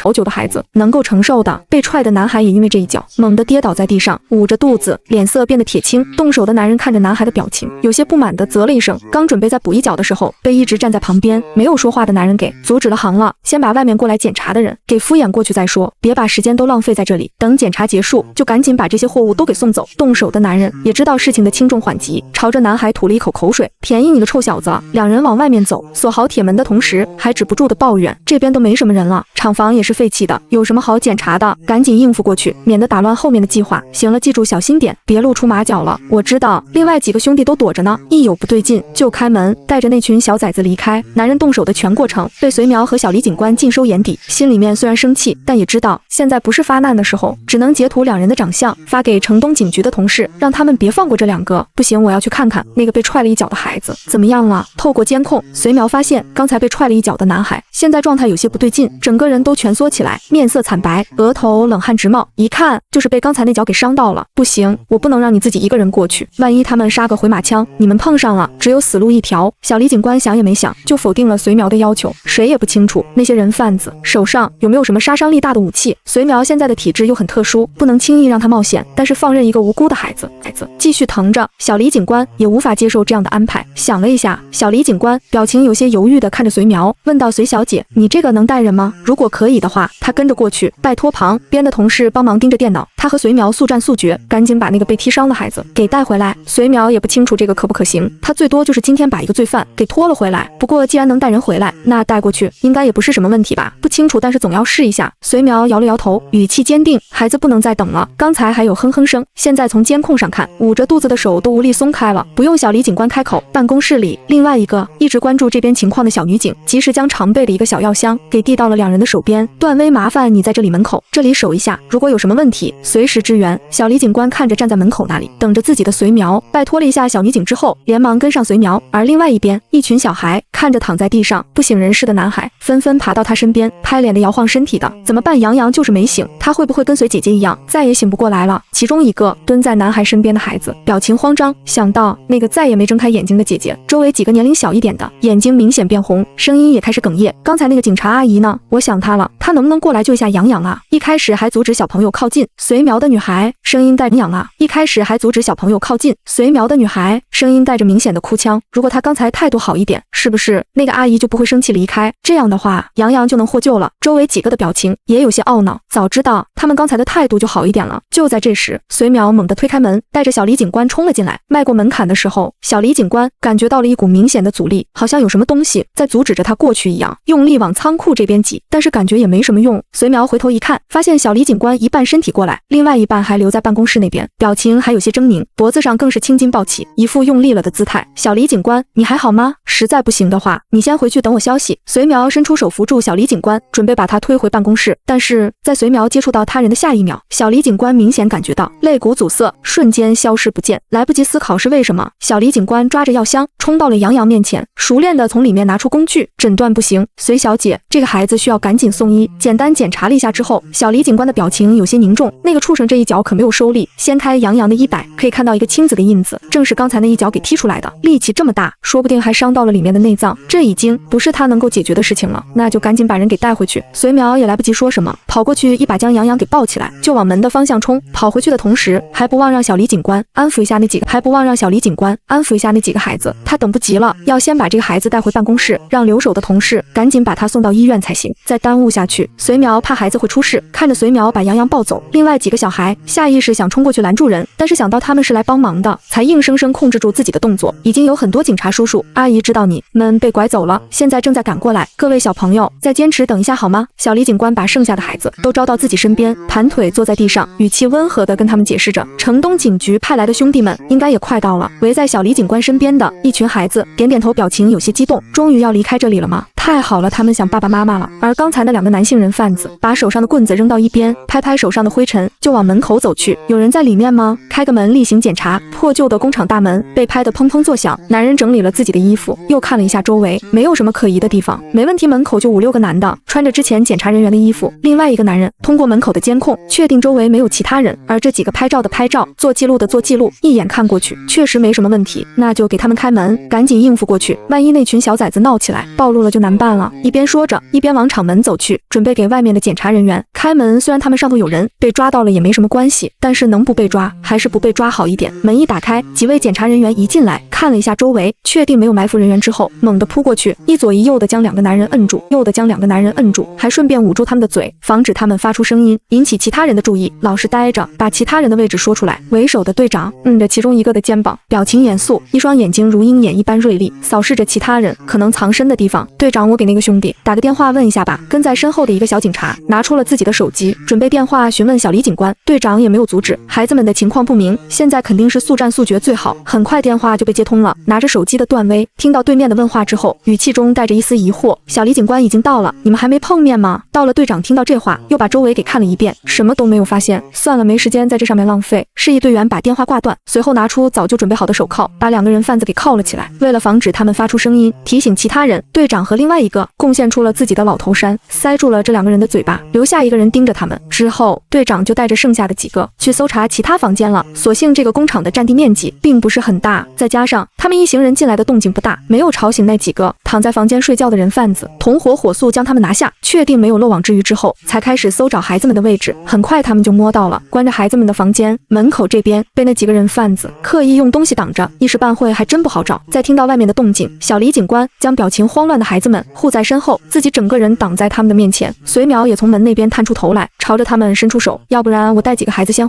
承受的，被踹的男孩也因为这一脚猛地跌倒在地上，捂着肚子，脸色变得铁青。动手的男人看着男孩的表情，有些不满地啧了一声，刚准备再补一脚的时候，被一直站在旁边没有说话的男人给阻止了行了。先把外面过来检查的人给敷衍过去再说，别把时间都浪费在这里。等检查结束，就赶紧把这些货物都给送走。动手的男人也知道事情的轻重缓急，朝着男孩吐了一口口水，便宜你个臭小子！两人往外面走，锁好铁门的同时，还止不住的抱怨，这边都没什么人了，厂房也是废弃的，有什么好检查的？赶紧应付过去，免得打乱后面的计划。行了，记住小心点，别露出马脚了。我知道，另外几个兄弟都躲着呢，一有不对劲就开门，带着那群小崽子离开。男人动手的全过程被隋苗和小李警官尽收眼底，心里面虽然生气，但也知道现在不是发难的时候，只能截图两人的长相发给城东警局的同事，让他们别放过这两个。不行，我要去看看那个被踹了一脚的孩子怎么样了。透过监控，隋苗发现刚才被踹了一脚的男孩现在状态有些不对劲，整个人都蜷缩起来，面色惨白，额头冷汗直冒，一看就是被刚才那脚给伤到了。不行，我不能让你自己一个人过去，万一他们杀个回马枪，你们碰上了，只有死路一条。小李警官想也没想就否定了隋苗的要求，谁也不清楚那些人贩子手上有没有什么杀伤力大的武器。隋苗现在的体质又很特殊，不能轻易让他冒险，但是放任一个无辜的孩子继续疼着，小李警官也无法接受这样的安排。想了一下，小李警官表情有些犹豫地看着隋苗，问道：“隋小姐，你这个能带人吗？如果可以的话，他跟着过去，拜托。”旁边的同事帮忙盯着电脑，他和隋苗速战速决，赶紧把那个被踢伤的孩子给带回来。隋苗也不清楚这个可不可行，他最多就是今天把一个罪犯给拖了回来。不过既然能带人回来，那带过去应该也不是什么问题吧？不清楚，但是总要试一下。隋苗摇了摇头，语气坚定：“孩子不能再等了，刚才还有哼哼声，现在从监控上看，捂着肚子的手都无力松开了。”不用小李警官开口，办公室里另外一个一直关注这边情况的小女警及时将常备的一个小药箱给递到了两人的手边。段威，麻烦你在这里门口这里守一下，如果有什么问题随时支援。小李警官看着站在门口那里等着自己的隋苗，拜托了一下小女警之后，连忙跟上隋苗。而另外一边，一群小孩看着躺在地上不省人事的男孩，纷纷爬到他身边，拍脸的摇晃身体的。怎么办？杨洋就是没醒，他会不会跟随姐姐一样再也醒不过来了？其中一个蹲在男孩身边的孩子表情慌张，想到那个再也没睁开眼睛的姐姐，周围几个年龄小一点的眼睛明显变红，声音也开始哽咽。刚才那个警察阿姨呢？我想她了，她能不能过来救一下杨洋啊？一开始还阻止小朋友靠近，隋苗的女孩声音带着杨啊，一开始还阻止小朋友靠近，隋苗的女孩声音带着明显的哭腔。如果她刚才态度好一点，是不是那个阿姨就不会生气离开？这样的话，杨洋就能获救了。周围几个的表情也有些懊恼，早知道他们刚才的态度就好一点了。就在这时，隋苗猛地推开门，带着小李警官冲了进来。迈过门槛的时候，小李警官感觉到了一股明显的阻力，好像有什么东西在阻止着他过去一样，用力往仓库这边挤，但是感觉也没什么用。隋苗回头一看，发现小李警官一半身体过来，另外一半还留在办公室那边，表情还有些狰狞，脖子上更是青筋暴起，一副用力了的姿态。小李警官，你还好吗？实在不行的话，你先回去等我消息。隋苗伸出手扶住小李警官，准备把他推回办公室，但是在隋苗接触到他人的下一秒，小李警官明显感觉到肋骨阻塞，瞬间消失不见，来不及思考是为什么。小李警官抓着药箱冲到了杨洋面前，熟练的从里面拿出工具，诊断不行，隋小姐，这个孩子需要赶紧送医。简单检查了一下之后，小李警官的表情有些凝重，那个畜生这一脚可没有收力，掀开杨洋的衣摆，可以看到一个青紫的印子，正是刚才那一脚给踢出来的，力气这么大，说不定还伤到了里面的内脏，这已经不是他能够解决的事情了，那就赶紧把人给带回去。隋苗也来不及说什么，跑过去一把将杨洋给抱起来，就往门的方向冲。跑回去的同时，还不忘让小李警官安抚一下那几个孩子，他等不及了，要先把这个孩子带回办公室，让留守的同事赶紧把他送到医院才行，再耽误下去，隋苗怕孩子会出事。看着隋苗把杨洋抱走，另外几个小孩下意识想冲过去拦住人，但是想到他们是来帮忙的，才硬生生控制住自己的动作。已经有很多警察叔叔阿姨知道你们被拐走了，现在正在赶过来，各位小朋友再坚持等一下好吗？小李警官把剩下的孩子都招到自己身边，盘腿坐在地上，语气温和地跟他们解释着，城东警局派来的兄弟们应该也快到了。围在小李警官身边的一群孩子点点头，表情有些激动。终于要离开这里了吗？太好了，他们想爸爸妈妈了。而刚才那两个男性人贩子把手上的棍子扔到一边，拍拍手上的灰尘，就往门口走去。有人在里面吗？开个门例行检查。破旧的工厂大门被拍得砰砰作响。男人整理了自己的衣服，又看了一下周围，没有什么可疑的地方。没问题，门口就5、6个男的，穿着之前检查人员的衣服。另外一个男人通过门口的监控，确定周围没有其他人。而这几个拍照的拍照，做记录的做记录，一眼看过去，确实没什么问题。那就给他们开门，赶紧应付过去。万一那群小崽子闹起来，暴露了就难办。么办了？一边说着，一边往厂门走去，准备给外面的检查人员开门。虽然他们上头有人，被抓到了也没什么关系，但是能不被抓还是不被抓好一点。门一打开，几位检查人员一进来，看了一下周围，确定没有埋伏人员之后，猛地扑过去，一左一右的将两个男人摁住，还顺便捂住他们的嘴，防止他们发出声音，引起其他人的注意。老实待着，把其他人的位置说出来。为首的队长摁着其中一个的肩膀，表情严肃，一双眼睛如鹰眼一般锐利，扫视着其他人可能藏身的地方。队长，我给那个兄弟打个电话问一下吧。跟在身后的一个小警察拿出了自己的手机，准备电话询问小李警官。队长也没有阻止，孩子们的情况不明，现在肯定是速战速决最好。很快电话就被接通了，拿着手机的段威听到对面的问话之后，语气中带着一丝疑惑：小李警官已经到了，你们还没碰面吗？到了。队长听到这话，又把周围给看了一遍，什么都没有发现。算了，没时间在这上面浪费。示意队员把电话挂断，随后拿出早就准备好的手铐，把两个人贩子给铐了起来。为了防止他们发出声音，提醒其他人，队长和另外一个贡献出了自己的老头衫，塞住了这两个人的嘴巴，留下一个人盯着他们。之后，队长就带着剩下的几个去搜查其他房间了。所幸这个工厂的占地面积并不是很大，再加上他们一行人进来的动静不大，没有吵醒那几个躺在房间睡觉的人贩子，同伙火速将他们拿下，确定没有漏网之鱼之后，才开始搜找孩子们的位置。很快他们就摸到了关着孩子们的房间门口这边被那几个人贩子刻意用东西挡着，一时半会还真不好找。再听到外面的动静，小李警官将表情慌乱的孩子们护在身后，自己整个人挡在他们的面前。随苗也从门那边探出头来，朝着他们伸出手，要不然我带几个孩子先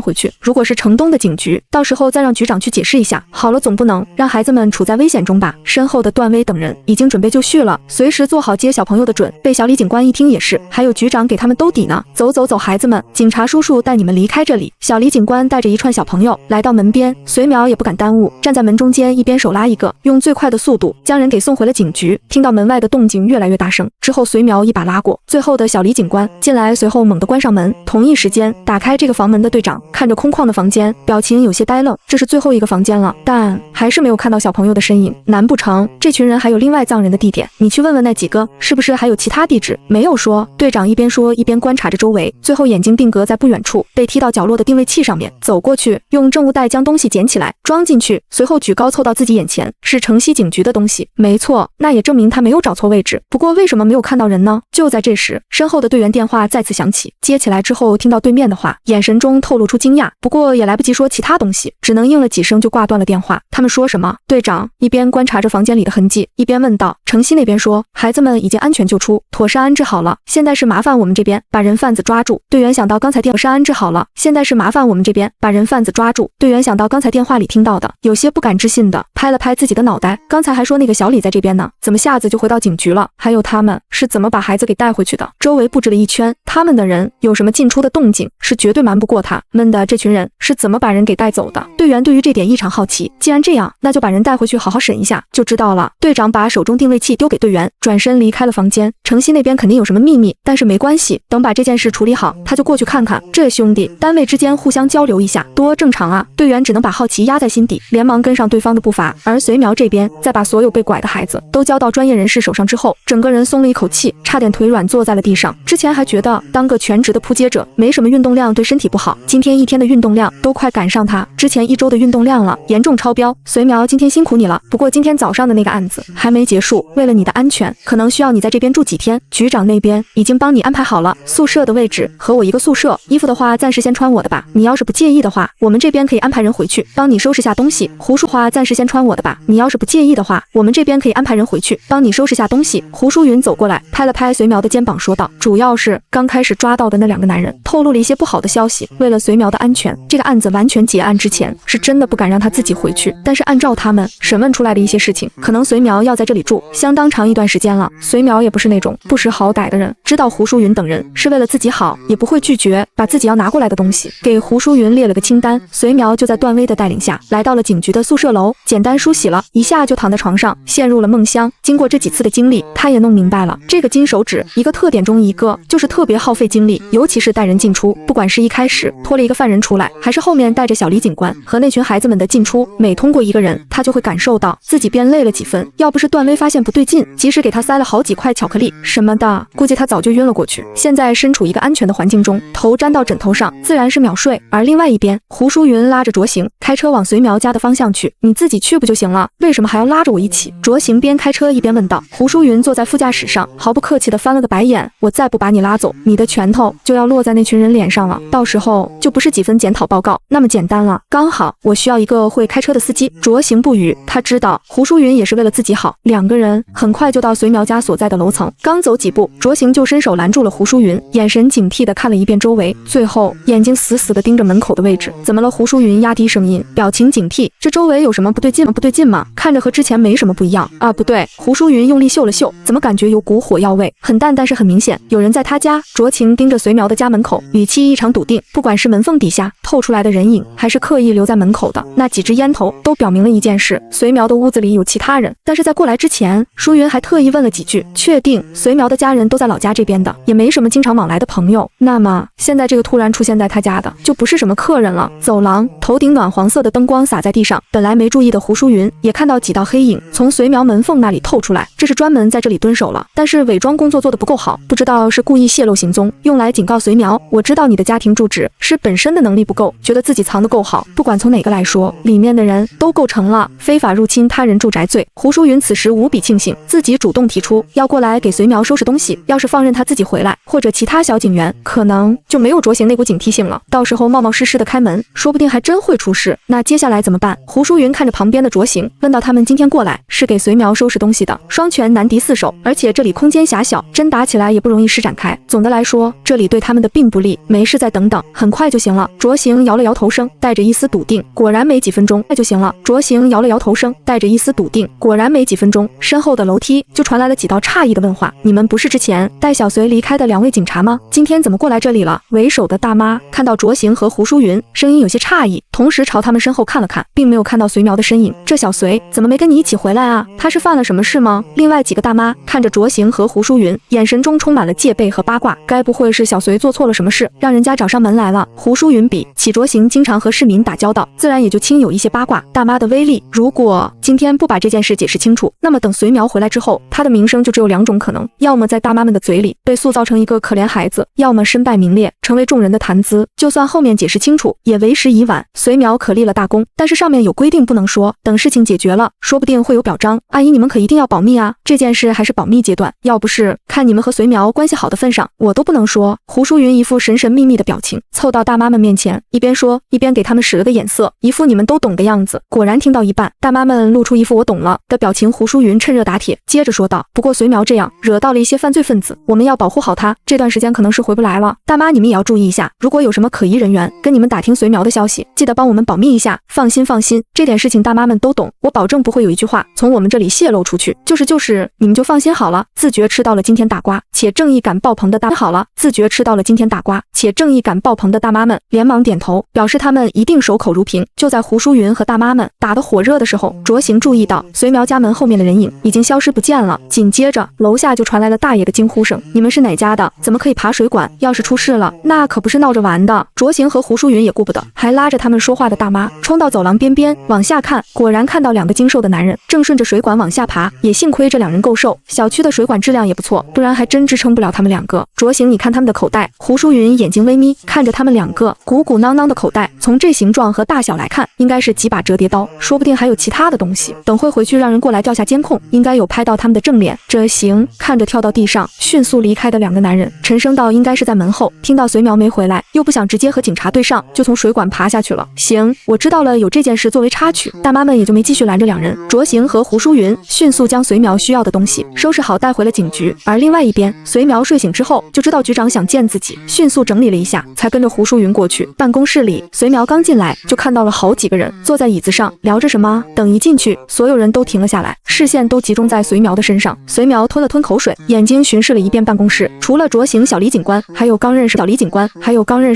回去，如果是城东的警局，到时候再让局长去解释一下好了，总不能让孩子们处在危险中吧。身后的段威等人已经准备就绪了，随时做好接小朋友的准。被小李警官一听也是，还有局长给他们兜底呢。走，孩子们，警察叔叔带你们离开这里。小李警官带着一串小朋友来到门边，随苗也不敢耽误，站在门中间，一边手拉一个，用最快的速度将人给送回了警局。听到门外的动静越来越大声之后，随苗一把拉过最后的小李警官进来，随后猛地关上门。同一时间，打开这个房门的队长看着空旷的房间，表情有些呆愣。这是最后一个房间了，但还是没有看到小朋友的身影。难不成这群人还有另外葬人的地点？你去问问那几个，是不是还有其他地址？没有说。队长一边说一边观察着周围，最后眼睛定格在不远处被踢到角落的定位器上面，走过去用证物袋将东西捡起来装进去，随后举高凑到自己眼前，是城西警局的东西。没错，那也证明他没有找错位置。不过为什么没有看到人呢？就在这时，身后的队员电话再次响起，接起来之后听到对面的话，眼神中透露出惊讶，不过也来不及说其他东西，只能应了几声就挂断了电话。他们说什么？队长一边观察着房间里的痕迹，一边问道。城西那边说孩子们已经安全救出，妥善安置好了，现在是麻烦我们这边把人贩子抓住。队员想到刚才妥善安置好了，现在是麻烦我们这边把人贩子抓住。队员想到刚才电话里听到的，有些不敢置信的拍了拍自己的脑袋，刚才还说那个小李在这边呢，怎么下子就回到警局了？还有他们是怎么把孩子给带回去的？周围布置了一圈，他们的人有什么进出的动静，是绝对瞒不过他们的。这群人是怎么把人给带走的？队员对于这点异常好奇，既然这样，那就把人带回去好好审一下就知道了。队长把手中定位器丢给队员，转身离开了房间。城西那边肯定有什么秘密，但是没关系，等把这件事处理好，他就过去看看。这兄弟单位之间互相交流一下，多正常啊。队员只能把好奇压在心底，连忙跟上对方的步伐。而随苗这边在把所有被拐的孩子都交到专业人士手上之后，整个人松了一口气，差点腿软坐在了地上。之前还觉得当个全职的扑街者没什么运动量对身体不好，今天一天的运动量都快赶上他之前1周的运动量了，严重超标。随苗今天辛苦你了，不过今天早上的那个案子还没结束，为了你的安全，可能需要你在这边住几天。局长那边已经帮你安排好了宿舍的位置，和我一个宿舍。衣服的话暂时先穿我的吧，你要是不介意的话，我们这边可以安排人回去帮你收拾下东西。胡叔话暂时先穿我的吧，你要是不介意的话，我们这边可以安排人回去帮你收拾下东西。胡淑云走过来拍了拍随苗的肩膀说道，主要是刚开始抓到的那2个男人透露了一些不好的消息，为了随苗的安全，这个案子完全结案之前是真的不敢让他自己回去，但是按照他们审问出来的一些事情，可能随苗要在这里住相当长一段时间了。随苗也不是那种不识好歹的人，知道胡淑云等人是为了自己好，也不会拒绝把自己要拿过来的东西给胡淑云列了个清单。随苗就在段威的带领下来到了警局的宿舍楼，简单梳洗了一下就躺在床上陷入了梦乡。经过这几次的经历，他也弄明白了这个金手指一个特点中一个就是特别耗费精力，尤其是带人进出，不管是一开始拖了一个犯人出来，还是后面带着小李警官和那群孩子们的进出，每通过一个人他就会感受到自己变累了几分。要不是是段威发现不对劲，及时给他塞了好几块巧克力什么的，估计他早就晕了过去。现在身处一个安全的环境中，头粘到枕头上，自然是秒睡。而另外一边，胡淑云拉着卓行开车往随苗家的方向去。你自己去不就行了？为什么还要拉着我一起？卓行边开车一边问道。胡淑云坐在副驾驶上，毫不客气地翻了个白眼。我再不把你拉走，你的拳头就要落在那群人脸上了，到时候就不是几份检讨报告那么简单了。刚好我需要一个会开车的司机。卓行不语，他知道胡淑云也是为了自己好。两个人很快就到随苗家所在的楼层，刚走几步，卓行就伸手拦住了胡淑云，眼神警惕地看了一遍周围，最后眼睛死死地盯着门口的位置。怎么了？胡淑云压低声音，表情警惕。这周围有什么不对劲吗？不对劲吗？看着和之前没什么不一样啊。不对，胡淑云用力嗅了嗅，怎么感觉有股火药味？很淡，但是很明显，有人在他家。卓晴盯着随苗的家门口，语气异常笃定。不管是门缝底下透出来的人影，还是刻意留在门口的那几支烟头，都表明了一件事：随苗的屋子里有其他人。但是在过来之前，淑云还特意问了几句，确定随苗的家人都在老家这边的，也没什么经常往来的朋友。那么现在这个突然出现在他家的，就不是什么客人了。走廊头顶暖黄色的灯光洒在地上，本来没注意的胡淑云也看到几道黑影从随苗门缝那里透出来，这是专门在这里蹲守了。但是伪装工作做得不够好，不知道是故意泄露行踪，用来警告随苗，我知道你的家庭住址，是本身的能力不够，觉得自己藏得够好。不管从哪个来说，里面的人都构成了非法入侵他人住宅罪。胡淑云此时无比庆幸自己主动提出要过来给随苗收拾东西，要是放任他自己回来，或者其他小警员，可能就没有卓行那股警惕性了，到时候冒冒失失的开门，说不定还真会出事。那接下来怎么办？胡淑云看着旁边的卓行，问到他们今天过来是给随苗收拾东西的，双拳难敌四手，而且这里空间狭小，真打起来也不容易施展开。总的来说，这里对他们的并不利，没事再等等，很快就行了。卓行摇了摇头声，带着一丝笃定，果然没几分钟，那就行了。卓行摇了摇头声，带着一丝笃定，果然没几分钟，身后的楼梯就传来了几道诧异的问话：你们不是之前带小随离开的两位警察吗？今天怎么过来这里了？为首的大妈看到卓行和胡淑云，声音有些诧异，同时朝他们身后看了看，并没有看到随苗的身影。这小随怎么没跟你一起回来啊？他是犯了什么事吗？另外几个大妈看着卓行和胡淑云，眼神中充满了戒备和八卦，该不会是小随做错了什么事，让人家找上门来了？胡淑云比起卓行经常和市民打交道，自然也就轻有一些八卦。大妈的威力，如果今天不把这件事解释清楚，那么等随苗回来之后，他的名声就只有两种可能，要么在大妈们的嘴里被塑造成一个可怜孩子，要么身败名裂，成为众人的谈资。就算后面解释清楚，也为时已晚。随苗可立了大功，但是上面有规定不能说，等事情解决了，说不定会有表彰。阿姨，你们可一定要保密啊，这件事还是保密阶段，要不是看你们和随苗关系好的份上，我都不能说。胡淑云一副神神秘秘的表情，凑到大妈们面前，一边说一边给他们使了个眼色，一副你们都懂的样子。果然听到一半，大妈们露出一副我懂了的表情。胡淑云趁热打铁，接着说道：不过随苗这样惹到了一些犯罪分子，我们要保护好他，这段时间可能是回不来了。大妈你们也要注意一下，如果有什么可疑人员跟你们打听随苗的消息，记得帮我们保密一下。放心放心，这点事情大妈们都懂，我保证不会有一句话从我们这里泄露出去。就是你们就放心好了。自觉吃到了今天大瓜且正义感爆棚的大好了，自觉吃到了今天大瓜且正义感爆棚的大妈们连忙点头，表示他们一定守口如瓶。就在胡淑云和大妈们打得火热的时候，卓行注意到随苗家门后面的人影已经消失不见了。紧接着楼下就传来了大爷的惊呼声：你们是哪家的？怎么可以爬水管？要是出事了，那可不是闹着玩的。卓行和胡淑云也顾不得，还拉着他们说话的大妈冲到走廊边边往下看，果然看到两个精瘦的男人正顺着水管往下爬，也幸亏这两人够瘦，小区的水管质量也不错，不然还真支撑不了他们两个。卓行，你看他们的口袋。胡淑云眼睛微眯，看着他们两个鼓鼓囊囊的口袋，从这形状和大小来看，应该是几把折叠刀，说不定还有其他的东西。等会回去让人过来调下监控，应该有拍到他们的正脸。这行看着跳到地上迅速离开的两个男人，沉声道：应该是在门后，听到随苗没回来，又不想直接和警察对上，就从水管爬下去了。行，我知道了，有这件事作为插曲，大妈们也就没继续拦着两人。卓行和胡淑云迅速将随苗需要的东西收拾好带回了警局，而另外一边，随苗睡醒之后就知道局长想见自己，迅速整理了一下，才跟着胡淑云过去。办公室里，随苗刚进来就看到了好几个人坐在椅子上聊着什么，等一进去，所有人都停了下来，视线都集中在随苗的身上。随苗吞了吞口水，眼睛巡视了一遍办公室，除了卓行小李警官，还有刚认识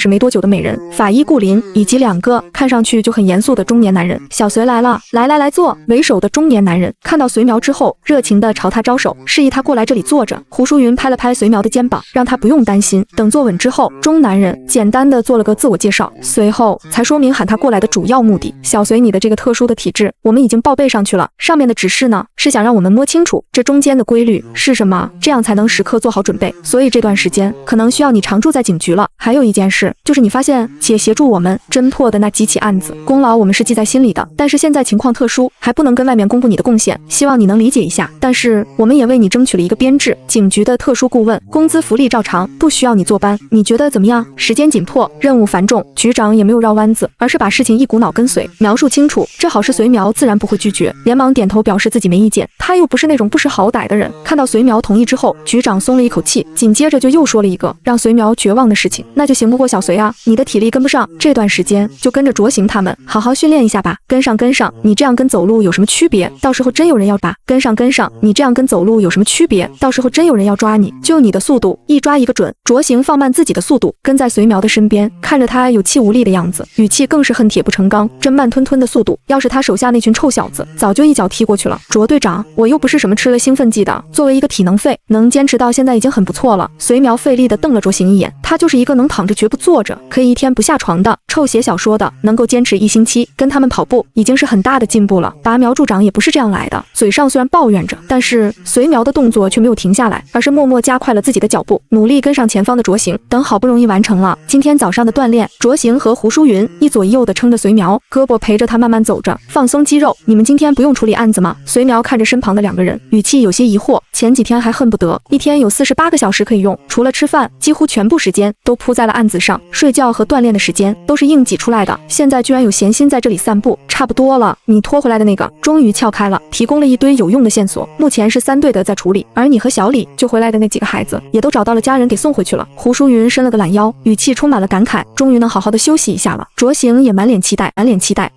没多久的美人法医顾林，以及两个看上去就很严肃的中年男人。小随来了，来坐。为首的中年男人看到随苗之后，热情地朝他招手，示意他过来这里坐着。胡淑云拍了拍随苗的肩膀，让他不用担心。等坐稳之后，中男人简单的做了个自我介绍，随后才说明喊他过来的主要目的。小随，你的这个特殊的体质，我们已经报备上去了，上面的指示呢，呢？是想让我们摸清楚这中间的规律是什么，这样才能时刻做好准备。所以这段时间可能需要你常驻在警局了。还有一件事，就是你发现且协助我们侦破的那几起案子，功劳我们是记在心里的，但是现在情况特殊，还不能跟外面公布你的贡献，希望你能理解一下。但是我们也为你争取了一个编制，警局的特殊顾问，工资福利照常，不需要你坐班，你觉得怎么样？时间紧迫，任务繁重，局长也没有绕弯子，而是把事情一股脑跟随，描述清楚。这好事随苗自然不会拒绝，连忙点头表示自己没意见，他又不是那种不识好歹的人。看到随苗同意之后，局长松了一口气，紧接着就又说了一个让随苗绝望的事情，那就行不过小随啊，你的体力跟不上，这段时间就跟着卓行他们好好训练一下吧，跟上，你这样跟走路有什么区别？到时候真有人要把跟上，你这样跟走路有什么区别？到时候真有人要抓你，就你的速度，一抓一个准。卓行放慢自己的速度，跟在随苗的身边，看着他有气无力的样子，语气更是恨铁不成钢，这慢吞吞的速度，要是他手下那群臭小子早就一脚踢过去了。卓队长，我又不是什么吃了兴奋剂的，作为一个体能废，能坚持到现在已经很不错了。随苗费力地瞪了卓行一眼，他就是一个能躺着绝不坐着，可以一天不下床的臭写小说的，能够坚持1星期跟他们跑步，已经是很大的进步了。拔苗助长也不是这样来的，嘴上虽然抱怨着，但是随苗的动作却没有停下来，而是默默加快了自己的脚步，努力跟上前方的卓行。等好不容易完成了今天早上的锻炼，卓行和胡淑云一左一右的撑着随苗，胳膊陪着他慢慢走着，放松肌肉。你们今天不用处理案子吗？随苗看着身旁的2个人，语气有些疑惑。前几天还恨不得一天有48个小时可以用，除了吃饭，几乎全部时间都扑在了案子上，睡觉和锻炼的时间都是硬挤出来的，现在居然有闲心在这里散步。差不多了，你拖回来的那个终于撬开了，提供了一堆有用的线索，目前是3队的在处理，而你和小李救回来的那几个孩子也都找到了家人给送回去了。胡淑云伸了个懒腰，语气充满了感慨，终于能好好的休息一下了。卓行也满脸期待，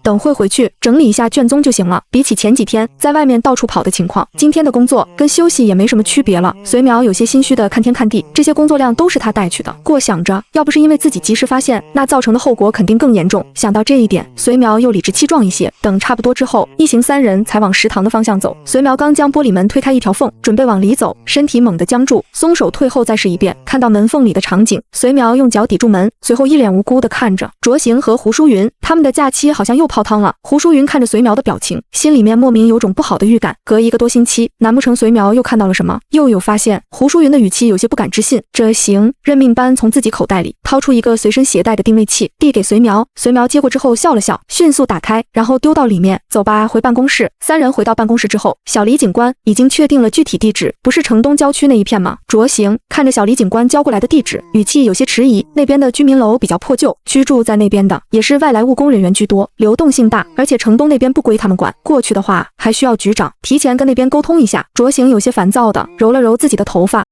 等会回去整理一下卷宗就行了。比起前几天在外面到处跑的情况，今天的工作跟休息也没什么区别了。随苗有些心虚的看天看地，这些工作量都是他带去的，过想着要不是因为自己及时发现，那造成的后果肯定更严重。想到这一点，随苗又理直气壮一些。等差不多之后，一行3人才往食堂的方向走。随苗刚将玻璃门推开一条缝，准备往里走，身体猛地僵住，松手退后再试一遍。看到门缝里的场景，随苗用脚抵住门，随后一脸无辜地看着卓行和胡淑云，他们的假期好像又泡汤了。胡淑云看着随苗的表情，心里面莫名有种不好的预感，隔1个多星期，难不成随苗又看到了什么？又有发现？胡淑云的语气有些不敢置信。这行，任命班从自己口袋里掏出一个随身携带的定位器，递给随苗。随苗接过之后笑了笑，迅速打开，然后丢到里面。走吧，回办公室。3人回到办公室之后，小李警官已经确定了具体地址，不是城东郊区那一片吗？卓行看着小李警官交过来的地址，语气有些迟疑。那边的居民楼比较破旧，居住在那边的也是外来务工人员居多，流动性大，而且城东那边不归他们管，过去的话还需要局长提前跟那边沟通一下。卓行有些烦躁的揉了揉自己的头发，